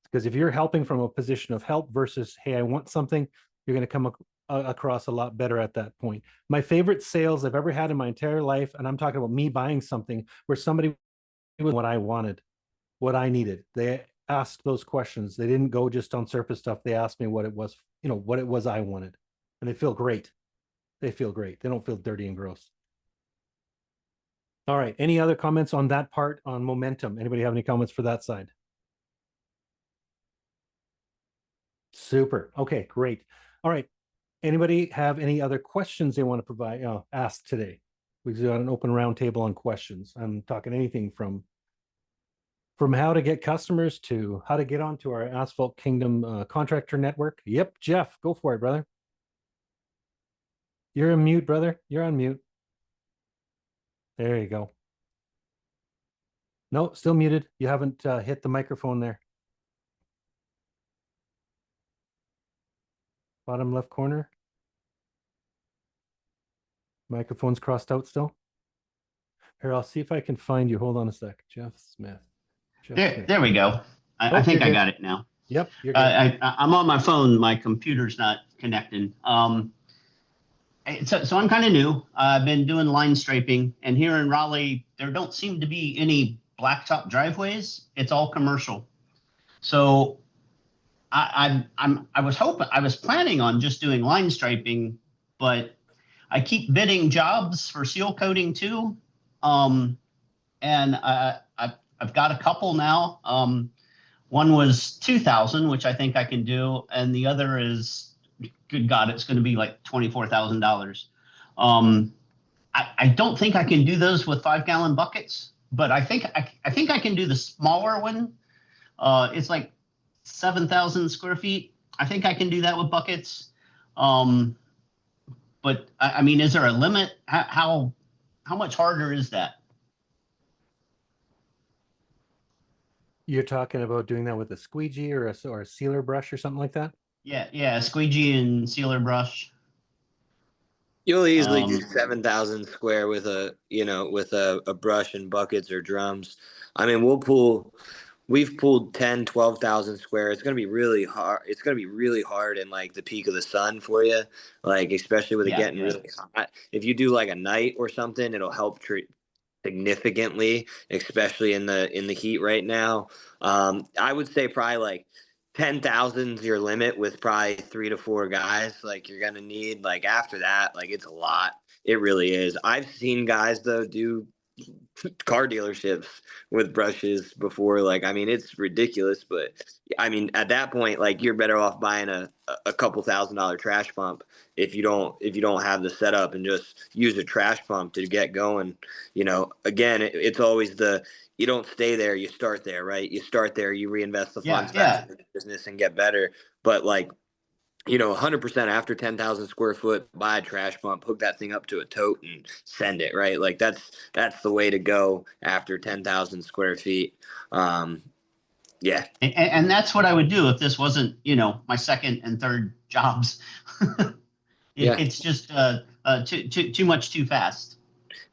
Because if you're helping from a position of help versus, hey, I want something, you're going to come across a lot better at that point. My favorite sales I've ever had in my entire life, and I'm talking about me buying something where somebody was what I wanted, what I needed. They asked those questions. They didn't go just on surface stuff. They asked me what it was, what it was I wanted. And they feel great. They feel great. They don't feel dirty and gross. All right. Any other comments on that part on momentum? Anybody have any comments for that side? Super. Okay, great. All right. Anybody have any other questions they want to provide, ask today? We've got an open roundtable on questions. I'm talking anything from how to get customers to how to get onto our Asphalt Kingdom contractor network. Yep, Jeff, go for it, brother. You're on mute, brother. You're on mute. There you go. No, still muted. You haven't hit the microphone there. Bottom left corner. Microphone's crossed out still. Here, I'll see if I can find you. Hold on a sec. Jeff Smith. There we go. I think I got it now. Yep, you're good. I'm on my phone. My computer's not connecting. So I'm kind of new. I've been doing line striping, and here in Raleigh, there don't seem to be any blacktop driveways. It's all commercial. So I was planning on just doing line striping, but I keep bidding jobs for seal coating too. And I've got a couple now. One was 2,000, which I think I can do, and the other is, good God, it's going to be like $24,000. I don't think I can do those with 5-gallon buckets, but I think I can do the smaller one. It's like 7,000 square feet. I think I can do that with buckets. But I mean, is there a limit? How much harder is that? You're talking about doing that with a squeegee or a sealer brush or something like that? Yeah, squeegee and sealer brush. You'll easily do 7,000 square with a brush and buckets or drums. I mean, we've pulled 10, 12,000 square. It's going to be really hard. It's going to be really hard in like the peak of the sun for you. Like, especially with it getting really hot. If you do like a night or something, it'll help significantly, especially in the heat right now. I would say probably like 10,000 is your limit with probably 3 to 4 guys. Like, you're gonna need, like, after that, like, it's a lot. It really is. I've seen guys though do car dealerships with brushes before. Like, I mean, it's ridiculous, but I mean, at that point, like, you're better off buying a couple $1,000 trash pump if you don't have the setup, and just use a trash pump to get going. Again, it's always you don't stay there, you start there, right? You start there, you reinvest the funds back in the business and get better. But like, 100% after 10,000 square foot, buy a trash pump, hook that thing up to a tote and send it, right? Like, that's the way to go after 10,000 square feet. Yeah. And that's what I would do if this wasn't, my second and third jobs. It's just too much too fast.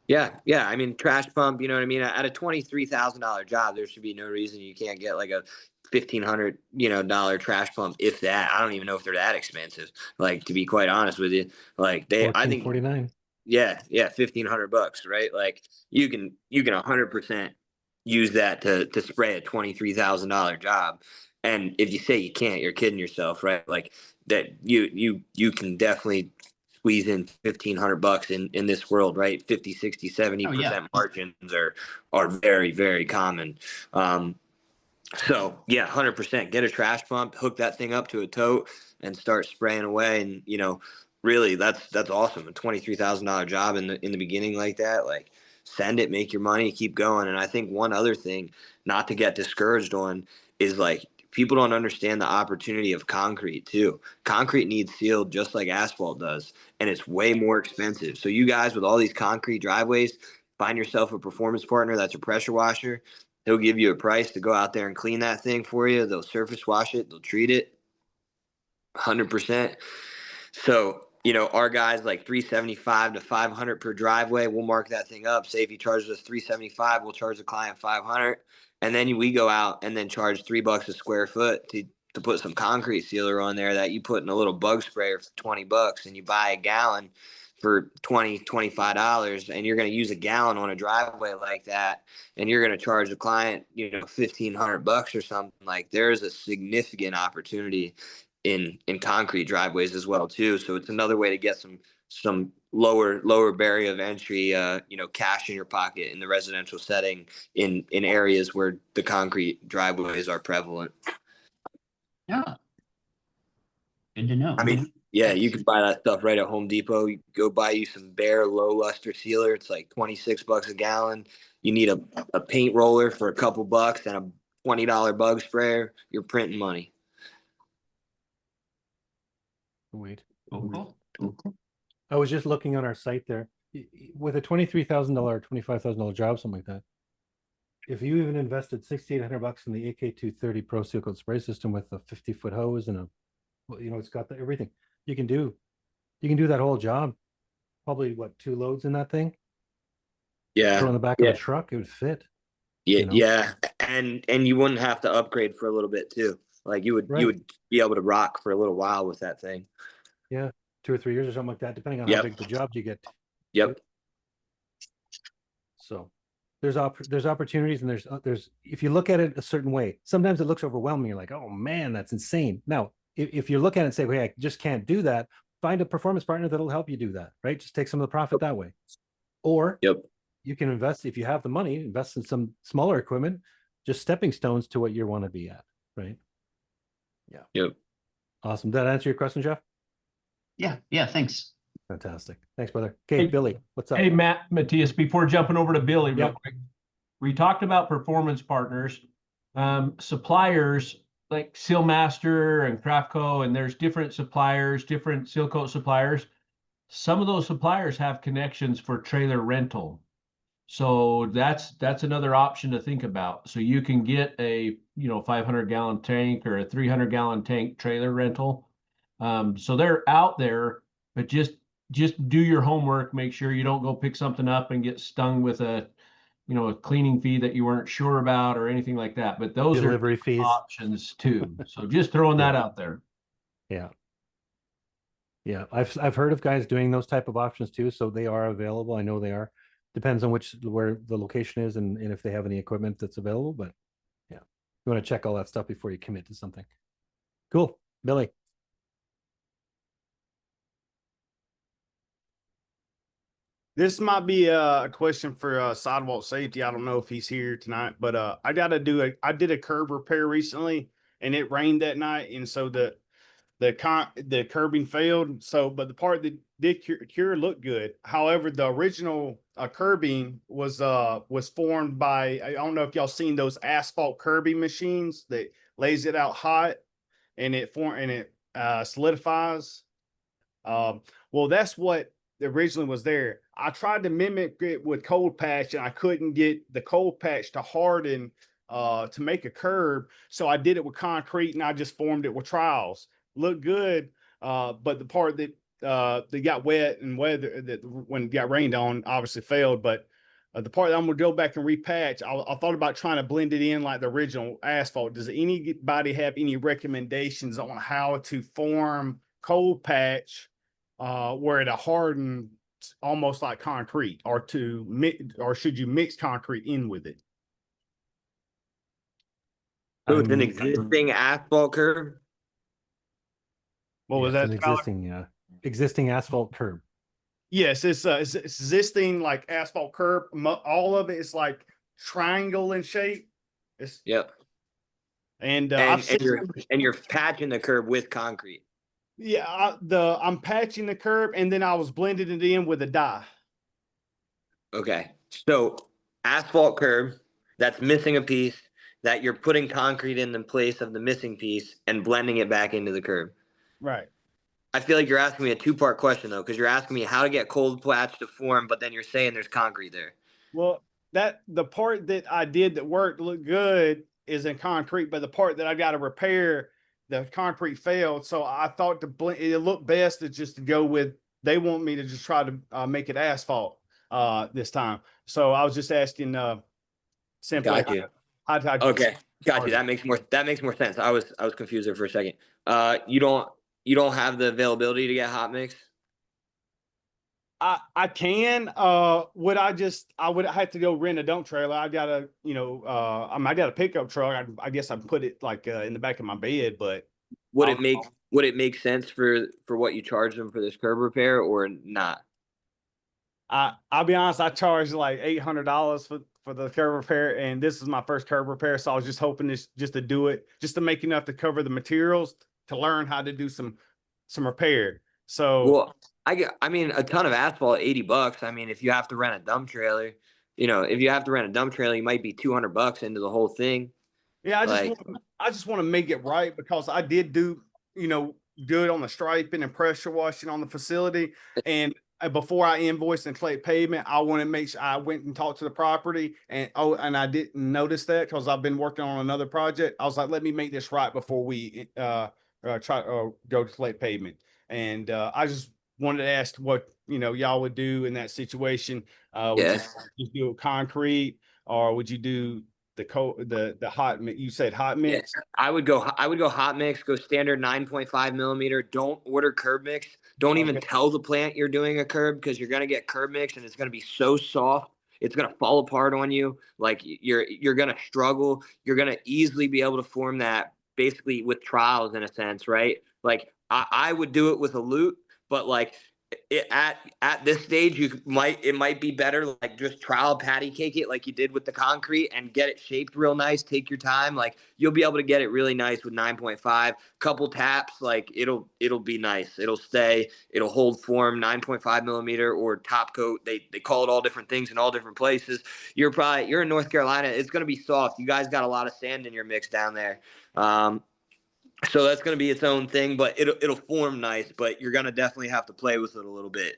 Yeah. I mean, trash pump, you know what I mean? At a $23,000 job, there should be no reason you can't get like a $1,500 dollar trash pump, if that. I don't even know if they're that expensive. Like, to be quite honest with you, like I think $1,449. Yeah, $1,500, right? Like, you can 100% use that to spray a $23,000 job. And if you say you can't, you're kidding yourself, right? Like, that you can definitely squeeze in $1,500 in this world, right? 50, 60, 70% margins are very, very common. So yeah, 100%. Get a trash pump, hook that thing up to a tote, and start spraying away. And really, that's awesome. A $23,000 job in the beginning like that. Like, send it, make your money, keep going. And I think one other thing not to get discouraged on is, like, people don't understand the opportunity of concrete too. Concrete needs sealed just like asphalt does, and it's way more expensive. So you guys with all these concrete driveways, find yourself a performance partner that's a pressure washer. He'll give you a price to go out there and clean that thing for you. They'll surface wash it. They'll treat it 100%. So our guys like 375 to 500 per driveway. We'll mark that thing up. Say if he charges us 375, we'll charge the client 500, and then we go out and then charge $3 a square foot to put some concrete sealer on there that you put in a little bug sprayer for $20, and you buy a gallon for $25, and you're going to use a gallon on a driveway like that, and you're going to charge the client, $1,500 or something. Like, there's a significant opportunity in concrete driveways as well too. So it's another way to get some lower barrier of entry, cash in your pocket in the residential setting in areas where the concrete driveways are prevalent. Yeah. Good to know. I mean, yeah, you can buy that stuff right at Home Depot. You go buy you some Behr low luster sealer. It's like $26 a gallon. You need a paint roller for a couple bucks and a $20 bug sprayer. You're printing money. Wait. Cool. I was just looking on our site there. With a $23,000, $25,000 job, something like that. If you even invested $6,800 in the AK230 Pro Seal Coat spray system with a 50-foot hose and it's got everything you can do that whole job. Probably 2 loads in that thing. Yeah. Throw in the back of a truck, it would fit. Yeah, yeah, and you wouldn't have to upgrade for a little bit too. Like you would be able to rock for a little while with that thing. Yeah, 2 or 3 years or something like that, depending on how big the job you get. Yep. So there's opportunities, and there's if you look at it a certain way, sometimes it looks overwhelming. You're like, oh man, that's insane. Now, if you look at it and say, hey, I just can't do that, find a performance partner that'll help you do that, right? Just take some of the profit that way. Or you can invest, if you have the money, invest in some smaller equipment, just stepping stones to what you want to be at, right? Yeah. Yep. Awesome. Did that answer your question, Jeff? Yeah, thanks. Fantastic. Thanks, brother. Okay, Billy, what's up? Hey, Matthias, before jumping over to Billy real quick, we talked about performance partners, suppliers like Sealmaster and Craftco, and there's different suppliers, different seal coat suppliers. Some of those suppliers have connections for trailer rental. So that's another option to think about. So you can get a 500-gallon tank or a 300-gallon tank trailer rental. So they're out there, but just do your homework. Make sure you don't go pick something up and get stung with a cleaning fee that you weren't sure about or anything like that. But those delivery are fees options too. So just throwing that out there. Yeah, I've heard of guys doing those type of options too. So they are available. I know they are. Depends on where the location is and if they have any equipment that's available. But yeah, you want to check all that stuff before you commit to something. Cool, Billy. This might be a question for sidewalk safety. I don't know if he's here tonight, but I did a curb repair recently, and it rained that night, and so the curbing failed. So, but the part that did cure looked good. However, the original curbing was formed by, I don't know if y'all seen those asphalt curbing machines that lays it out hot and it solidifies. Well, that's what originally was there. I tried to mimic it with cold patch, and I couldn't get the cold patch to harden to make a curb. So I did it with concrete, and I just formed it with trowels. Looked good, but the part that got wet and weather that when it got rained on obviously failed. But the part that I'm gonna go back and repatch, I thought about trying to blend it in like the original asphalt. Does anybody have any recommendations on how to form cold patch where it'll harden almost like concrete, or should you mix concrete in with it? So it's an existing asphalt curb. What was that? An existing asphalt curb. Yes, it's existing like asphalt curb. All of it is like triangle in shape. And you're patching the curb with concrete. Yeah, I'm patching the curb, and then I was blending it in with a dye. Okay, so asphalt curb that's missing a piece that you're putting concrete in the place of the missing piece and blending it back into the curb. Right. I feel like you're asking me a 2-part question though, because you're asking me how to get cold patch to form, but then you're saying there's concrete there. Well, the part that I did that looked good is in concrete, but the part that I got to repair the concrete failed. So I thought it looked best to just go with, they want me to just try to make it asphalt this time. So I was just asking simply. Got you. I'd Okay, got you. That makes more sense. I was confused there for a second. You don't have the availability to get hot mix? I can. I would have to go rent a dump trailer. I got a, I got a pickup truck. I guess I'd put it like in the back of my bed, but Would it make sense for what you charge them for this curb repair or not? I'll be honest, I charged like $800 for the curb repair, and this is my first curb repair, so I was just hoping just to do it, just to make enough to cover the materials to learn how to do some repair. So Well, I mean, a ton of asphalt, $80. I mean, if you have to rent a dump trailer, you might be $200 into the whole thing. yeah, I just want to make it right, because I did do, good on the striping and pressure washing on the facility. And before I invoiced and collect payment, I want to make sure I went and talked to the property, and I didn't notice that because I've been working on another project. I was like, let me make this right before we try go to collect payment. And I just wanted to ask what y'all would do in that situation. Would you just do concrete, or would you do the hot mix? You said hot mix. Yeah, I would go hot mix, go standard 9.5 millimeter. Don't order curb mix. Don't even tell the plant you're doing a curb, because you're gonna get curb mix and it's gonna be so soft. It's gonna fall apart on you. Like you're gonna struggle. You're gonna easily be able to form that basically with trials in a sense, right? Like I would do it with a lute, but like at this stage, it might be better like just trial patty cake it like you did with the concrete and get it shaped real nice. Take your time. Like you'll be able to get it really nice with 9.5. Couple taps, like it'll be nice. It'll stay. It'll hold form. 9.5 millimeter or top coat. They call it all different things in all different places. You're in North Carolina. It's gonna be soft. You guys got a lot of sand in your mix down there. So that's going to be its own thing, but it'll form nice, but you're going to definitely have to play with it a little bit.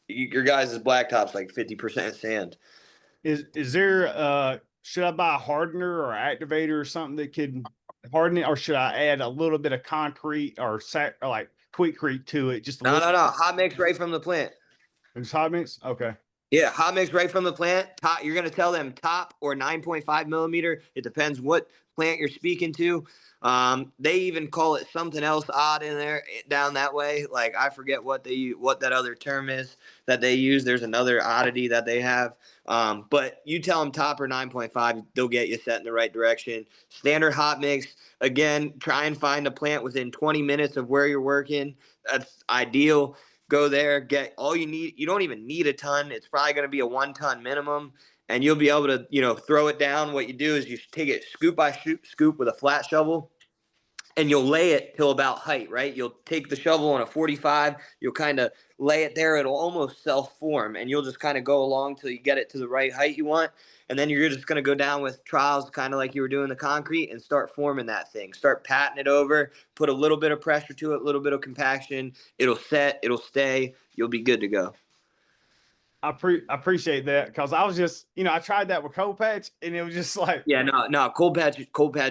Your guys' blacktop's like 50% sand. Is there should I buy a hardener or activator or something that can harden it, or should I add a little bit of concrete or like Quickcrete to it? Just no. Hot mix right from the plant. It's hot mix. Okay. Yeah, hot mix right from the plant. Top, you're going to tell them top or 9.5 millimeter. It depends what plant you're speaking to. They even call it something else odd in there down that way. Like I forget what that other term is that they use. There's another oddity that they have. But you tell them top or 9.5, they'll get you set in the right direction. Standard hot mix. Again, try and find a plant within 20 minutes of where you're working. That's ideal. Go there, get all you need. You don't even need a ton. It's probably going to be a 1 ton minimum, and you'll be able to, throw it down. What you do is you take it scoop by scoop with a flat shovel, and you'll lay it till about height, right? You'll take the shovel on a 45, you'll kind of lay it there. It'll almost self-form, and you'll just kind of go along till you get it to the right height you want. And then you're just going to go down with trials, kind of like you were doing the concrete, and start forming that thing. Start patting it over, put a little bit of pressure to it, a little bit of compaction. It'll set, it'll stay. You'll be good to go. I appreciate that, because I was just, I tried that with cold patch, and it was just like, yeah, no, cold patch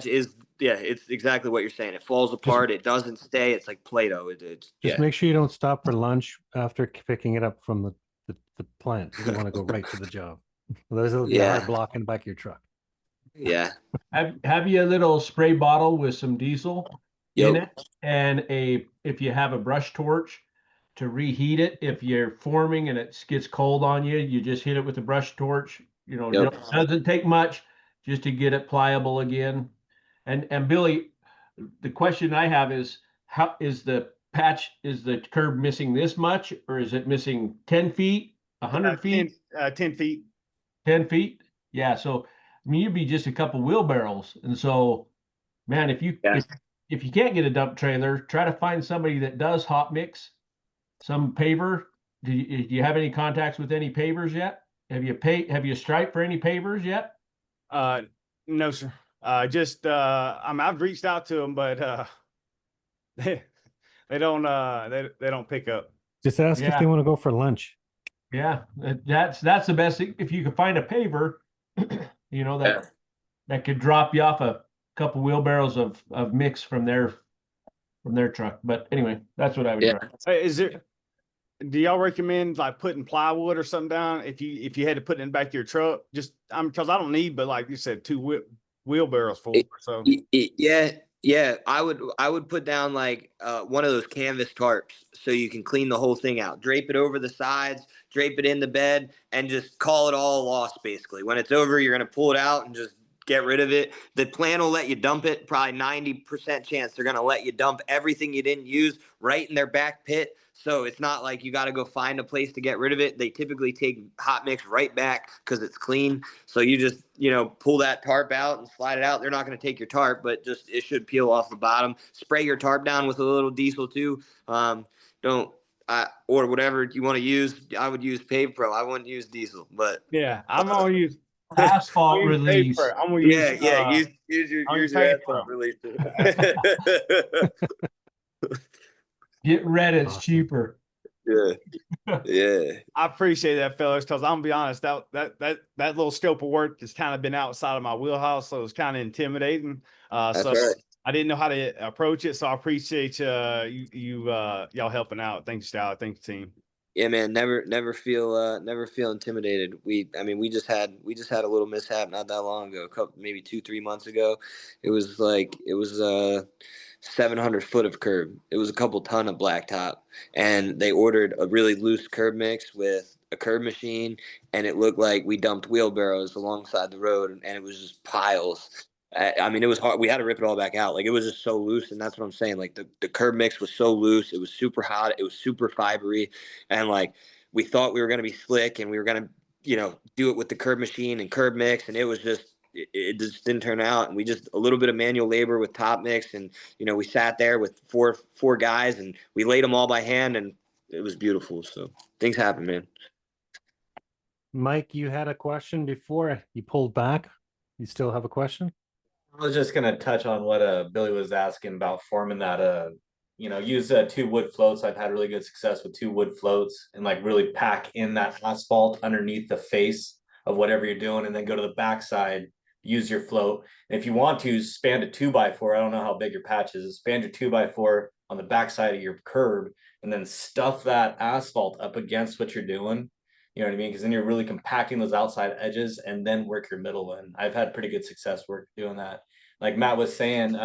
is, yeah, it's exactly what you're saying. It falls apart. It doesn't stay. It's like Play-Doh. Just make sure you don't stop for lunch after picking it up from the plant. You don't want to go right to the job. There's a hard block in the back of your truck. Yeah. Have you a little spray bottle with some diesel in it, and if you have a brush torch to reheat it. If you're forming and it gets cold on you, you just hit it with a brush torch. It doesn't take much just to get it pliable again. And Billy, the question I have is, how is the curb missing this much, or is it missing 10 feet, 100 feet? 10 feet. 10 feet? Yeah. So, I mean, you'd be just a couple wheelbarrows. And so, man, if you can't get a dump trailer, try to find somebody that does hot mix, some paver. Do you have any contacts with any pavers yet? Have you striped for any pavers yet? No, sir. I've reached out to them, but they don't pick up. Just ask if they want to go for lunch. Yeah, that's the best thing. If you can find a paver, that could drop you off a couple wheelbarrows of mix from their from their truck. But anyway, that's what I would Yeah. try. Hey, do y'all recommend like putting plywood or something down if you had to put it in the back of your truck? Just because I don't need, but like you said, two wheelbarrows full. So Yeah, I would put down like one of those canvas tarps so you can clean the whole thing out. Drape it over the sides, drape it in the bed, and just call it all lost. Basically, when it's over, you're gonna pull it out and just get rid of it. The plan will let you dump it. Probably 90% chance they're gonna let you dump everything you didn't use right in their back pit. So it's not like you got to go find a place to get rid of it. They typically take hot mix right back because it's clean. So you just, pull that tarp out and slide it out. They're not going to take your tarp, but just it should peel off the bottom. Spray your tarp down with a little diesel too. Or whatever you want to use. I would use Pave Pro. I wouldn't use diesel, but yeah, I'm gonna use Asphalt release. I'm gonna use use your Pave asphalt Pro. release. Get red, it's Awesome. cheaper. Yeah. I appreciate that, fellas, because I'm gonna be honest, that little scope of work has kind of been outside of my wheelhouse, so it's kind of intimidating. That's So right. I didn't know how to approach it, so I appreciate y'all helping out. Thanks, Stout. Thanks, team. Yeah, man. Never feel intimidated. We just had a little mishap not that long ago, maybe 2-3 months ago. It was 700 foot of curb. It was a couple ton of blacktop, and they ordered a really loose curb mix with a curb machine, and it looked like we dumped wheelbarrows alongside the road, and it was just piles. It was hard. We had to rip it all back out. Like, it was just so loose, and that's what I'm saying. Like, the curb mix was so loose. It was super hot. It was super fibery, and like we thought we were gonna be slick, and we were gonna do it with the curb machine and curb mix, and it was just. It just didn't turn out, and we just a little bit of manual labor with top mix, and we sat there with four guys, and we laid them all by hand, and it was beautiful. So things happen, man. Mike, you had a question before you pulled back. You still have a question? I was just gonna touch on what Billy was asking about forming that use 2 wood floats. I've had really good success with 2 wood floats and like really pack in that asphalt underneath the face of whatever you're doing, and then go to the backside, use your float. And if you want to span a 2x4, I don't know how big your patch is, span your 2x4 on the backside of your curb, and then stuff that asphalt up against what you're doing. You know what I mean? Because then you're really compacting those outside edges and then work your middle in. I've had pretty good success doing that. Like Matt was saying,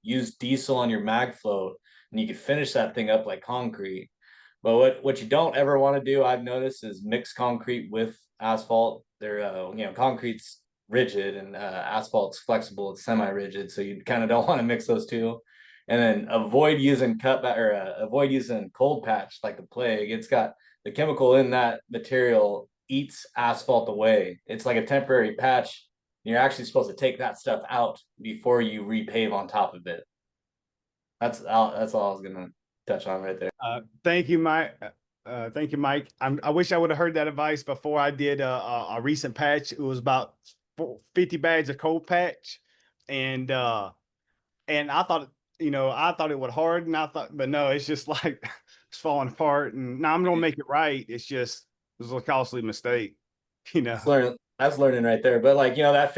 use diesel on your mag float, and you can finish that thing up like concrete. But what you don't ever want to do, I've noticed, is mix concrete with asphalt. Concrete's rigid and asphalt's flexible. It's semi-rigid, so you kind of don't want to mix those two. And then avoid using avoid using cold patch like the plague. It's got the chemical in that material eats asphalt away. It's like a temporary patch. You're actually supposed to take that stuff out before you repave on top of it. That's all I was gonna touch on right there. Thank you, Mike. Thank you, Mike. I wish I would have heard that advice before I did a recent patch. It was about 50 bags of cold patch, and I thought it would harden. But no, it's just like it's falling apart. And now I'm gonna make it right. It was a costly mistake. That's learning right there. But like, that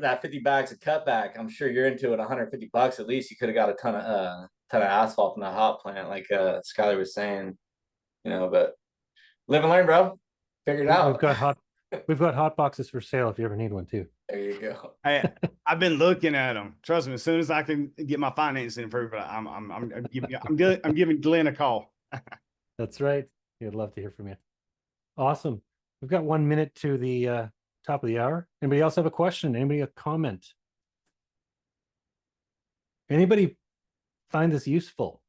that 50 bags of cutback, I'm sure you're into it. $150 at least. You could have got a ton of asphalt in the hot plant, like Skyler was saying. But live and learn, bro. Figure it out. We've got hot boxes for sale if you ever need one too. There you go. I've been looking at them. Trust me, as soon as I can get my financing approved, I'm giving Glenn a call. That's right. I'd love to hear from you. Awesome. We've got 1 minute to the top of the hour. Anybody else have a question? Anybody a comment? Anybody find this useful?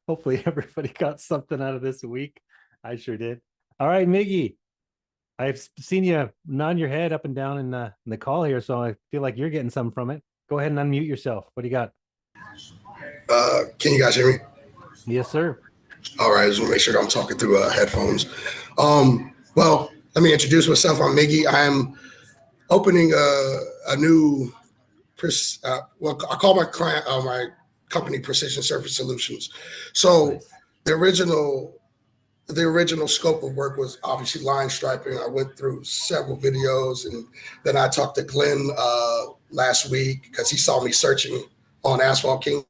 Hopefully everybody got something out of this week. I sure did. All right, Miggy. I've seen you nod your head up and down in the call here, so I feel like you're getting some from it. Go ahead and unmute yourself. What do you got? Can you guys hear me? Yes, sir. All right, I just want to make sure that I'm talking through headphones. Well, let me introduce myself. I'm Miggy. I'm opening a new, I call my client, my company Precision Surface Solutions. So the original scope of work was obviously line striping. I went through several videos, and then I talked to Glenn last week because he saw me searching on Asphalt Kingdom.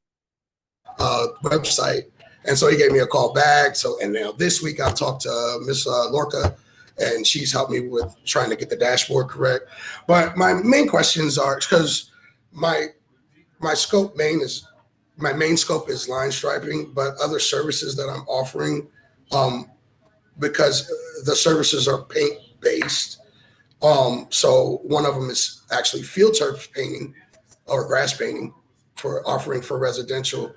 website. And so he gave me a call back. So, and now this week I've talked to Miss Lorca, and she's helped me with trying to get the dashboard correct. But my main questions are, because my main scope is line striping, but other services that I'm offering, because the services are paint based. So one of them is actually field turf painting or grass painting for offering for residential,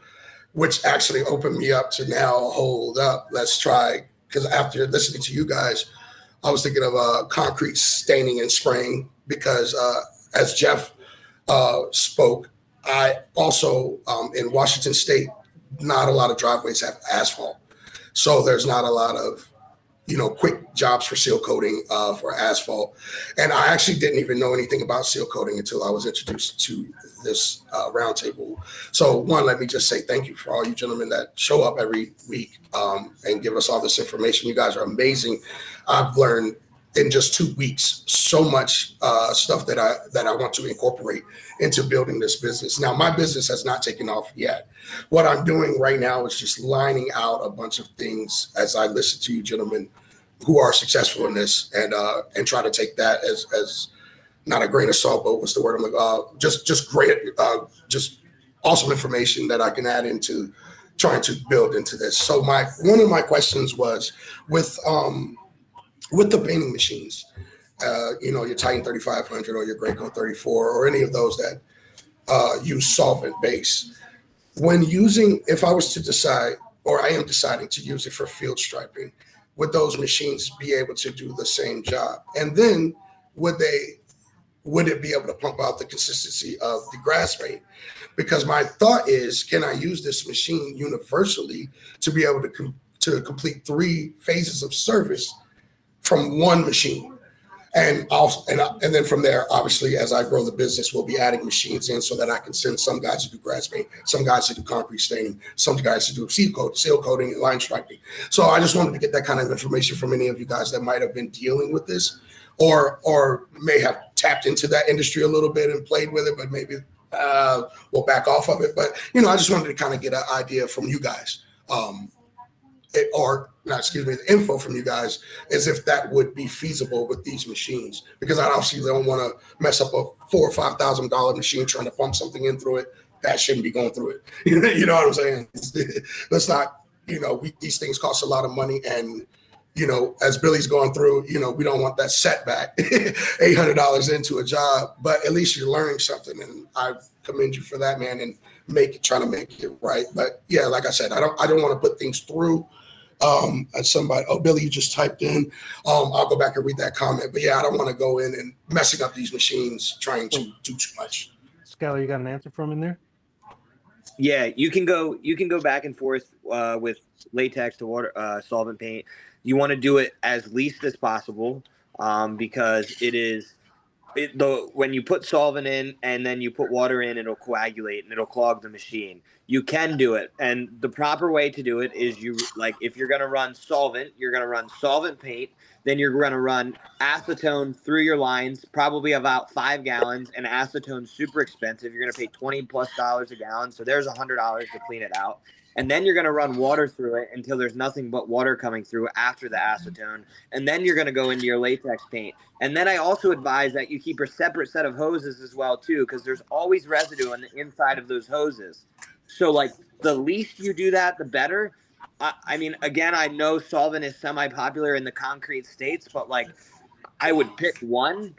which actually opened me up to now hold up. Let's try, because after listening to you guys, I was thinking of concrete staining and spraying, because as Jeff spoke, I also in Washington State, not a lot of driveways have asphalt, so there's not a lot of quick jobs for seal coating for asphalt. And I actually didn't even know anything about seal coating until I was introduced to this roundtable. So one, let me just say thank you for all you gentlemen that show up every week and give us all this information. You guys are amazing. I've learned in just 2 weeks so much stuff that I want to incorporate into building this business. Now, my business has not taken off yet. What I'm doing right now is just lining out a bunch of things as I listen to you gentlemen who are successful in this, and try to take that as not a grain of salt, but what's the word? Just great, just awesome information that I can add into trying to build into this. So one of my questions was with the painting machines, your Titan 3500 or your Graco 34 or any of those that use solvent base. When using, if I was to decide, or I am deciding to use it for field striping, would those machines be able to do the same job? And then would it be able to pump out the consistency of the grass paint? Because my thought is, can I use this machine universally to be able to complete 3 phases of service from one machine? And then from there, obviously, as I grow the business, we'll be adding machines in so that I can send some guys to do grass paint, some guys to do concrete staining, some guys to do seal coating and line striping. So I just wanted to get that kind of information from any of you guys that might have been dealing with this, or may have tapped into that industry a little bit and played with it, but maybe we'll back off of it. But I just wanted to kind of get an idea from you guys. The info from you guys, as if that would be feasible with these machines, because I obviously don't want to mess up a $4,000 or $5,000 machine trying to pump something in through it that shouldn't be going through it. You know what I'm saying? Let's not, these things cost a lot of money, and as Billy's going through, we don't want that setback, $800 into a job, but at least you're learning something, and I commend you for that, man, and trying to make it right. But yeah, like I said, I don't want to put things through. As somebody, Billy, you just typed in. I'll go back and read that comment. But yeah, I don't want to go in and messing up these machines trying to do too much. Skylar, you got an answer from in there? Yeah, you can go back and forth with latex to water solvent paint. You want to do it as least as possible, because when you put solvent in and then you put water in, it'll coagulate and it'll clog the machine. You can do it, and the proper way to do it is if you're going to run solvent, you're going to run solvent paint, then you're going to run acetone through your lines, probably about 5 gallons, and acetone's super expensive. You're going to pay $20+ a gallon, so there's $100 to clean it out. And then you're going to run water through it until there's nothing but water coming through after the acetone. And then you're going to go into your latex paint. And then I also advise that you keep a separate set of hoses as well, too, because there's always residue on the inside of those hoses. So, the least you do that, the better. I mean, again, I know solvent is semi-popular in the concrete states, but, I would pick one,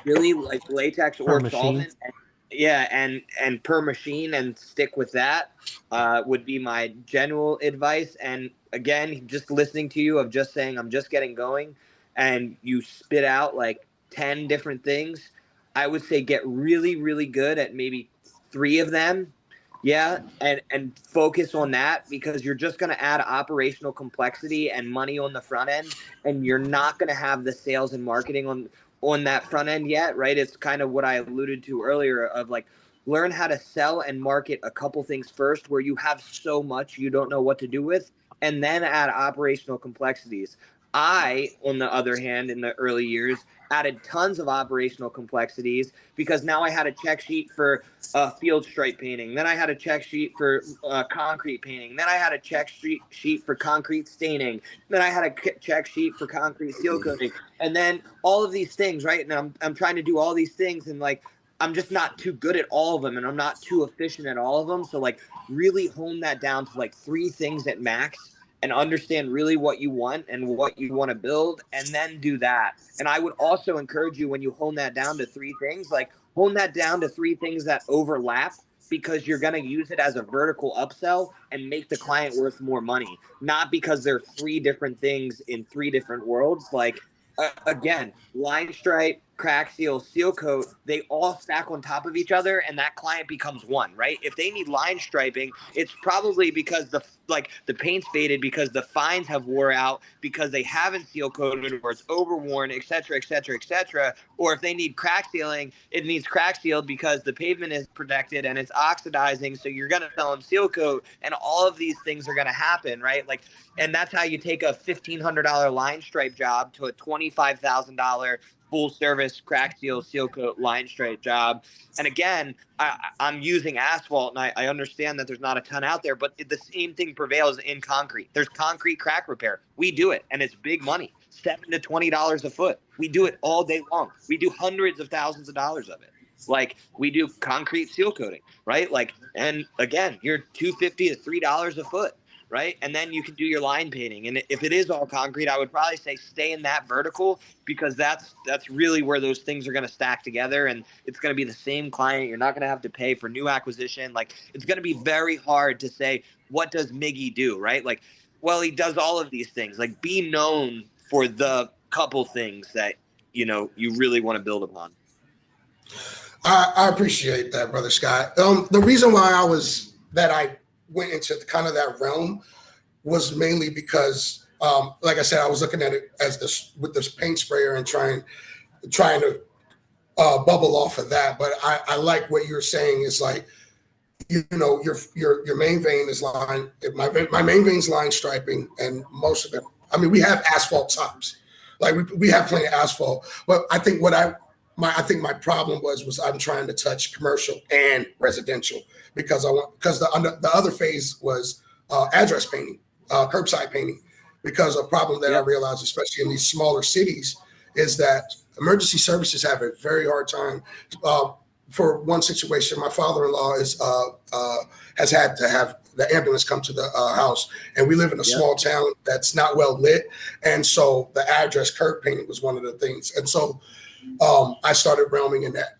really, latex or solvent. Yeah, and per machine, and stick with that would be my general advice. And again, just listening to you of just saying I'm just getting going, and you spit out 10 different things, I would say get really, really good at maybe 3 of them. Yeah, and focus on that, because you're just going to add operational complexity and money on the front end, and you're not going to have the sales and marketing on that front end yet, right? It's kind of what I alluded to earlier of learn how to sell and market a couple things first where you have so much you don't know what to do with, and then add operational complexities. I, on the other hand, in the early years, added tons of operational complexities because now I had a check sheet for field stripe painting. Then I had a check sheet for concrete painting. Then I had a check sheet for concrete staining. Then I had a check sheet for concrete seal coating. And then all of these things, right? And I'm trying to do all these things, and like I'm just not too good at all of them, and I'm not too efficient at all of them. So like really hone that down to like 3 things at max, and understand really what you want and what you want to build, and then do that. And I would also encourage you, when you hone that down to 3 things, like hone that down to 3 things that overlap, because you're going to use it as a vertical upsell and make the client worth more money, not because they're 3 different things in 3 different worlds. Like again, line stripe, crack seal, seal coat, they all stack on top of each other, and that client becomes one, right? If they need line striping, it's probably because the paint's faded, because the fines have wore out, because they haven't seal coated, or it's overworn, et cetera, et cetera, et cetera. Or if they need crack sealing, it needs crack sealed because the pavement is protected and it's oxidizing. So you're going to tell them seal coat, and all of these things are going to happen, right? Like, and that's how you take a $1,500 line stripe job to a $25,000 full service crack seal coat line stripe job. And again, I'm using asphalt, and I understand that there's not a ton out there, but the same thing prevails in concrete. There's concrete crack repair. We do it, and it's big money, $7 to $20 a foot. We do it all day long. We do hundreds of thousands of dollars of it. Like we do concrete seal coating, right? Like, and again, you're $250 to $3 a foot. Right. And then you can do your line painting. And if it is all concrete, I would probably say stay in that vertical, because that's really where those things are going to stack together. And it's going to be the same client. You're not going to have to pay for new acquisition. Like, it's going to be very hard to say, what does Miggy do? Right. Like, well, he does all of these things. Like, be known for the couple things that, you know, you really want to build upon. I appreciate that, Brother Scott. The reason why I went into kind of that realm was mainly because, like I said, I was looking at it as with this paint sprayer and trying to bubble off of that. But I like what you're saying is like, you know, your main vein is line. My main vein is line striping, and most of them. I mean, we have asphalt tops, like we have plenty of asphalt. But I think my problem was I'm trying to touch commercial and residential, because the other phase was address painting, curbside painting, because a problem that I realized, especially in these smaller cities, is that emergency services have a very hard time. For one situation, my father-in-law has had to have the ambulance come to the house, and we live in a small town that's not well lit, and so the address curb painting was one of the things, and so I started realming in that.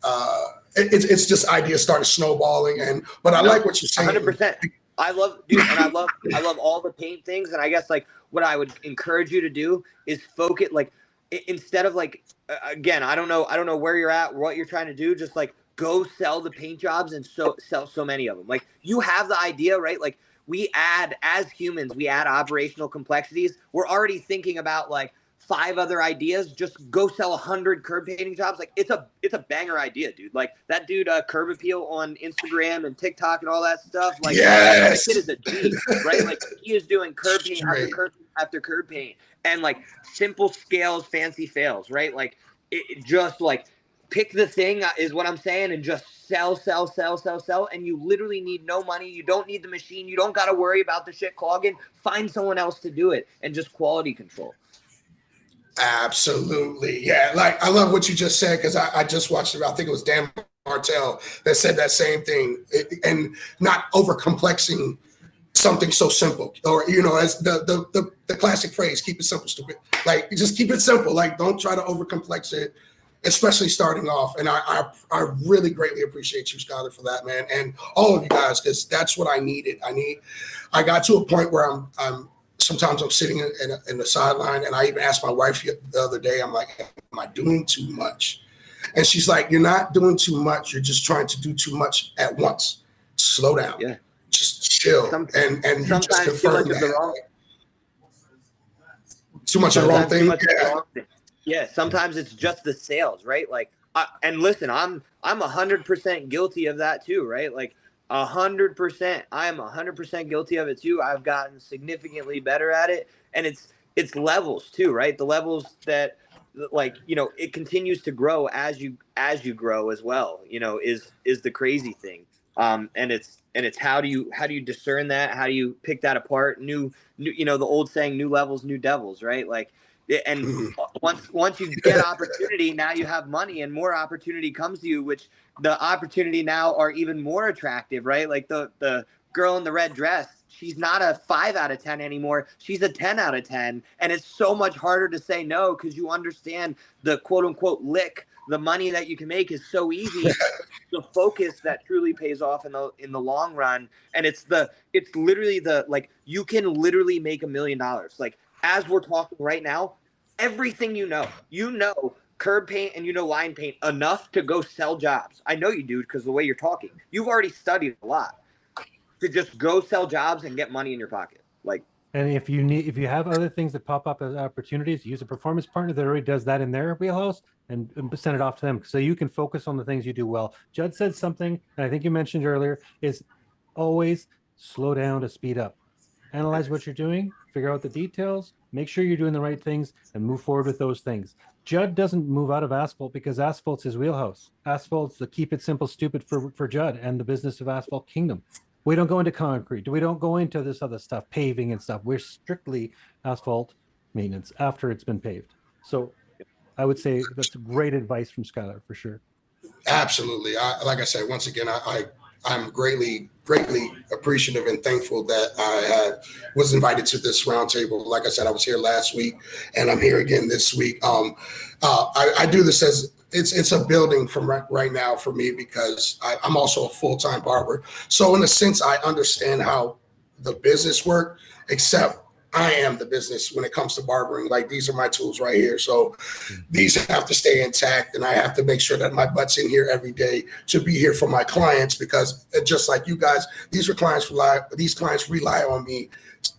It's just ideas started snowballing, but I like what you're saying. 100%. I love all the paint things. And I guess like what I would encourage you to do is focus, like, instead of like, again, I don't know where you're at, what you're trying to do. Just like go sell the paint jobs and sell so many of them. Like, you have the idea, right? Like, as humans, we add operational complexities. We're already thinking about like 5 other ideas. Just go sell 100 curb painting jobs. Like, it's a banger idea, dude. Like that dude, Curb Appeal on Instagram and TikTok and all that stuff. Like, that kid is a G, right? Like, he is doing curb paint after curb paint, and like simple scales, fancy fails, right? Like, it just like pick the thing is what I'm saying, and just sell. And you literally need no money. You don't need the machine. You don't got to worry about the shit clogging. Find someone else to do it, and just quality control. Absolutely. Yeah. Like, I love what you just said, because I just watched it. I think it was Dan Martell that said that same thing, and not over complexing something so simple, or, you know, as the classic phrase, keep it simple, stupid. Like, just keep it simple. Like, don't try to over complex it, especially starting off. And I really greatly appreciate you, Skyler, for that, man. And all of you guys, because that's what I needed. I got to a point where sometimes I'm sitting in the sideline, and I even asked my wife the other day, I'm like, am I doing too much? And she's like, you're not doing too much. You're just trying to do too much at once. Slow down. Yeah. Just chill. And you just confirm that. Too much of the wrong thing. Yeah. Sometimes it's just the sales, right? Like, and listen, I'm 100% guilty of that too, right? Like, 100%. I am 100% guilty of it too. I've gotten significantly better at it, and it's levels too, right? The levels that, like, you know, it continues to grow as you grow as well, you know, is the crazy thing. And it's how do you discern that? How do you pick that apart? New, you know, the old saying, new levels, new devils, right? Like, and once you get opportunity, now you have money and more opportunity comes to you, which the opportunity now are even more attractive, right? Like the girl in the red dress, she's not a 5 out of 10 anymore. She's a 10 out of 10. And it's so much harder to say no because you understand the quote unquote lick, the money that you can make is so easy. The focus that truly pays off in the long run. And it's literally like, you can literally make $1 million. Like, as we're talking right now, everything you know curb paint and you know line paint enough to go sell jobs. I know you do because the way you're talking, you've already studied a lot to just go sell jobs and get money in your pocket. Like, And if you have other things that pop up as opportunities, use a performance partner that already does that in their wheelhouse and send it off to them so you can focus on the things you do well. Judd said something, and I think you mentioned earlier, is always slow down to speed up. Analyze what you're doing, figure out the details, make sure you're doing the right things, and move forward with those things. Judd doesn't move out of asphalt because asphalt's his wheelhouse. Asphalt's the keep it simple, stupid for Judd and the business of Asphalt Kingdom. We don't go into concrete. We don't go into this other stuff, paving and stuff. We're strictly asphalt maintenance after it's been paved. So I would say that's great advice from Skylar for sure. Absolutely. Like I said, once again, I'm greatly appreciative and thankful that was invited to this roundtable. Like I said, I was here last week, and I'm here again this week. I do this as it's a building from right now for me because I'm also a full-time barber. So in a sense, I understand how the business work, except I am the business when it comes to barbering. Like, these are my tools right here. So these have to stay intact, and I have to make sure that my butt's in here every day to be here for my clients, because just like you guys, these clients rely on me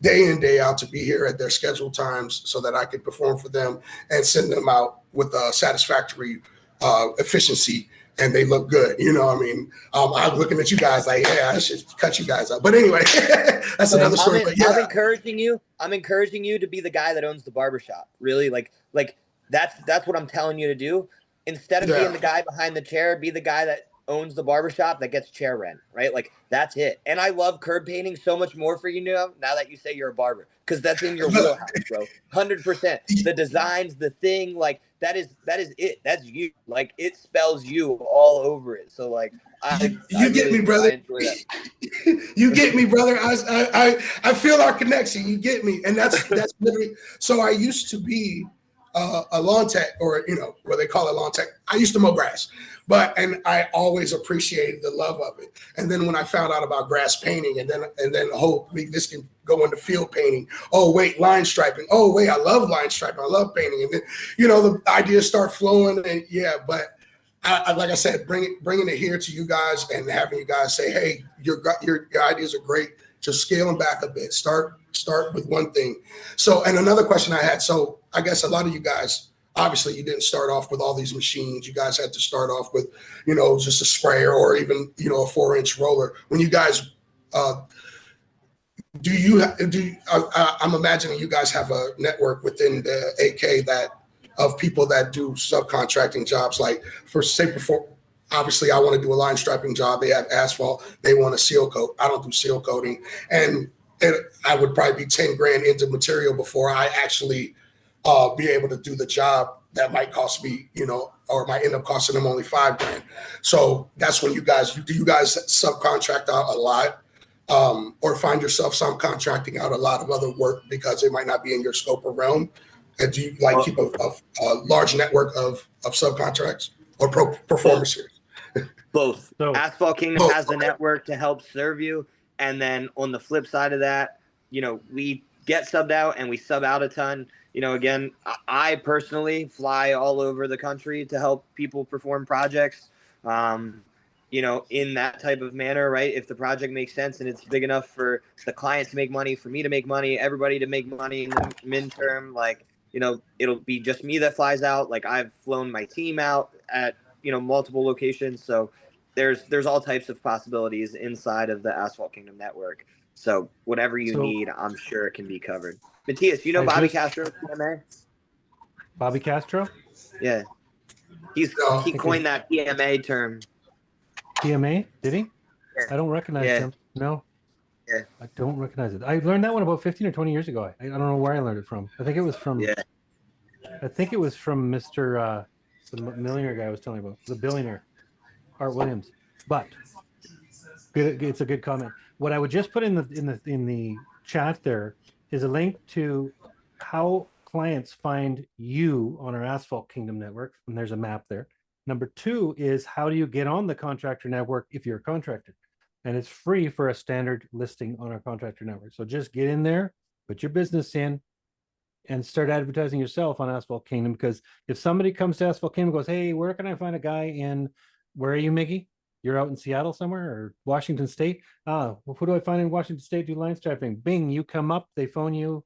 day in, day out to be here at their scheduled times so that I can perform for them and send them out with a satisfactory efficiency, and they look good. You know what I mean? I'm looking at you guys like, yeah, I should cut you guys out. But anyway, that's another story. I'm encouraging you to be the guy that owns the barbershop. Really, like that's what I'm telling you to do. Instead of being the guy behind the chair, be the guy that owns the barbershop that gets chair rent, right? Like, that's it. And I love curb painting so much more for you now that you say you're a barber, because that's in your wheelhouse, bro. 100%. The designs, the thing, like, that is it. That's you. Like, it spells you all over it. So, like, you get me, brother. You get me, brother. I feel our connection. You get me, and that's literally. So I used to be a lawn tech, or what they call it, lawn tech. I used to mow grass, and I always appreciated the love of it. And then when I found out about grass painting, and then this can go into field painting. Oh wait, line striping. Oh wait, I love line striping. I love painting. And then the ideas start flowing, and but. Like I said, bringing it here to you guys and having you guys say, hey, your ideas are great. Just scale them back a bit. Start with one thing. So, and another question I had. So I guess a lot of you guys, obviously you didn't start off with all these machines. You guys had to start off with, just a sprayer or even, a 4-inch roller. When you guys, I'm imagining you guys have a network within the AK of people that do subcontracting jobs, like obviously I want to do a line striping job. They have asphalt. They want a seal coat. I don't do seal coating. And I would probably be 10 grand into material before I actually be able to do the job that might cost me, or might end up costing them only 5 grand. So that's when do you guys subcontract out a lot, or find yourself subcontracting out a lot of other work because it might not be in your scope or realm? And do you keep a large network of subcontracts or performers here? Both. So, Asphalt Kingdom has the network to help serve you. And then on the flip side of that, we get subbed out and we sub out a ton. Again, I personally fly all over the country to help people perform projects, in that type of manner, right? If the project makes sense and it's big enough for the client to make money, for me to make money, everybody to make money in the midterm, like, it'll be just me that flies out. Like, I've flown my team out at, multiple locations. So there's all types of possibilities inside of the Asphalt Kingdom network. So whatever you So- need, I'm sure it can be covered. Matthias, you know I Bobby just- Castro, PMA? Bobby Castro, Yeah. No. He coined that PMA term. PMA, did he? Yeah. I don't recognize Yeah. him. No. Yeah. I don't recognize it. I learned that one about 15 or 20 years ago. I don't know where I learned it from. I think it was from Yeah. Mr. The millionaire guy I was telling you about, the billionaire, Art Williams. But good, it's a good comment. What I would just put in the chat there is a link to how clients find you on our Asphalt Kingdom network, and there's a map there. Number 2 is how do you get on the contractor network if you're a contractor? And it's free for a standard listing on our contractor network. So just get in there, put your business in, and start advertising yourself on Asphalt Kingdom. Because if somebody comes to Asphalt Kingdom and goes, hey, where can I find a guy in, where are you, Miggy? You're out in Seattle somewhere or Washington State? Well, who do I find in Washington State do line striping? Bing, you come up, they phone you,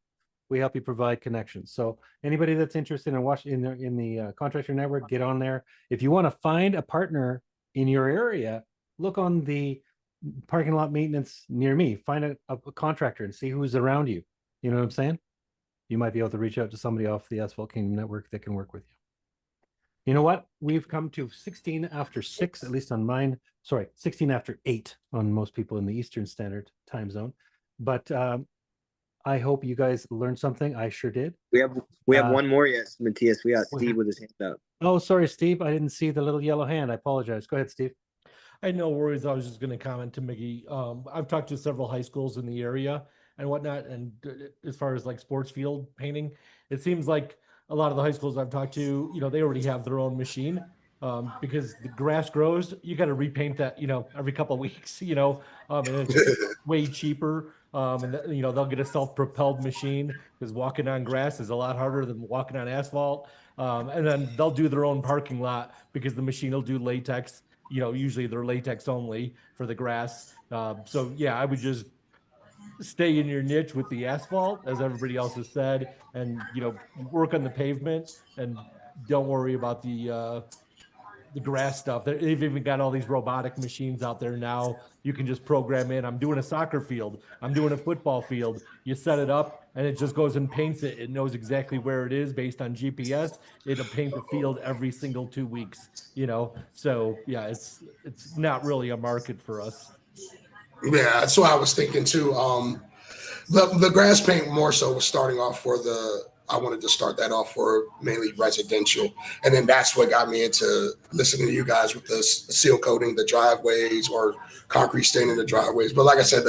we help you provide connections. So anybody that's interested in the contractor network, get on there. If you want to find a partner in your area, look on the parking lot maintenance near me, find a contractor and see who's around you. You know what I'm saying? You might be able to reach out to somebody off the Asphalt Kingdom network that can work with you. You know what? We've come to 16 after 6, at least on mine. Sorry, 16 after 8 on most people in the Eastern Standard Time Zone. But I hope you guys learned something. I sure did. We have one more, yes, Matthias. We got Steve with his hand up. Oh, sorry, Steve. I didn't see the little yellow hand. I apologize. Go ahead, Steve. I know worries. I was just going to comment to Miggy. I've talked to several high schools in the area and whatnot. And as far as like sports field painting, it seems like a lot of the high schools I've talked to, they already have their own machine. Because the grass grows, you got to repaint that, every couple of weeks, and it's way cheaper. And they'll get a self-propelled machine because walking on grass is a lot harder than walking on asphalt. And then they'll do their own parking lot because the machine will do latex. Usually they're latex only for the grass. So yeah, I would just stay in your niche with the asphalt, as everybody else has said, and work on the pavement and don't worry about the grass stuff. They've even got all these robotic machines out there now. You can just program in, I'm doing a soccer field, I'm doing a football field. You set it up and it just goes and paints it. It knows exactly where it is based on GPS. It'll paint the field every single 2 weeks, So yeah, it's not really a market for us. Yeah, that's what I was thinking too. The grass paint more so was starting off I wanted to start that off for mainly residential. And then that's what got me into listening to you guys with the seal coating the driveways or concrete staining the driveways. But like I said,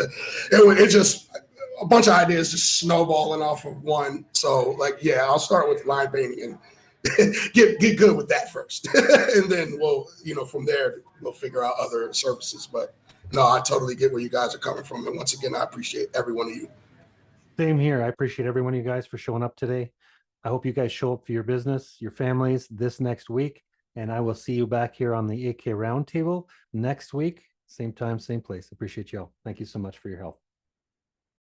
it just a bunch of ideas just snowballing off of one. So yeah, I'll start with line painting and get good with that first. And then we'll, from there, we'll figure out other services. But no, I totally get where you guys are coming from. And once again, I appreciate every one of you. Same here. I appreciate every one of you guys for showing up today. I hope you guys show up for your business, your families this next week. And I will see you back here on the AK Roundtable next week. Same time, same place. Appreciate you all. Thank you so much for your help.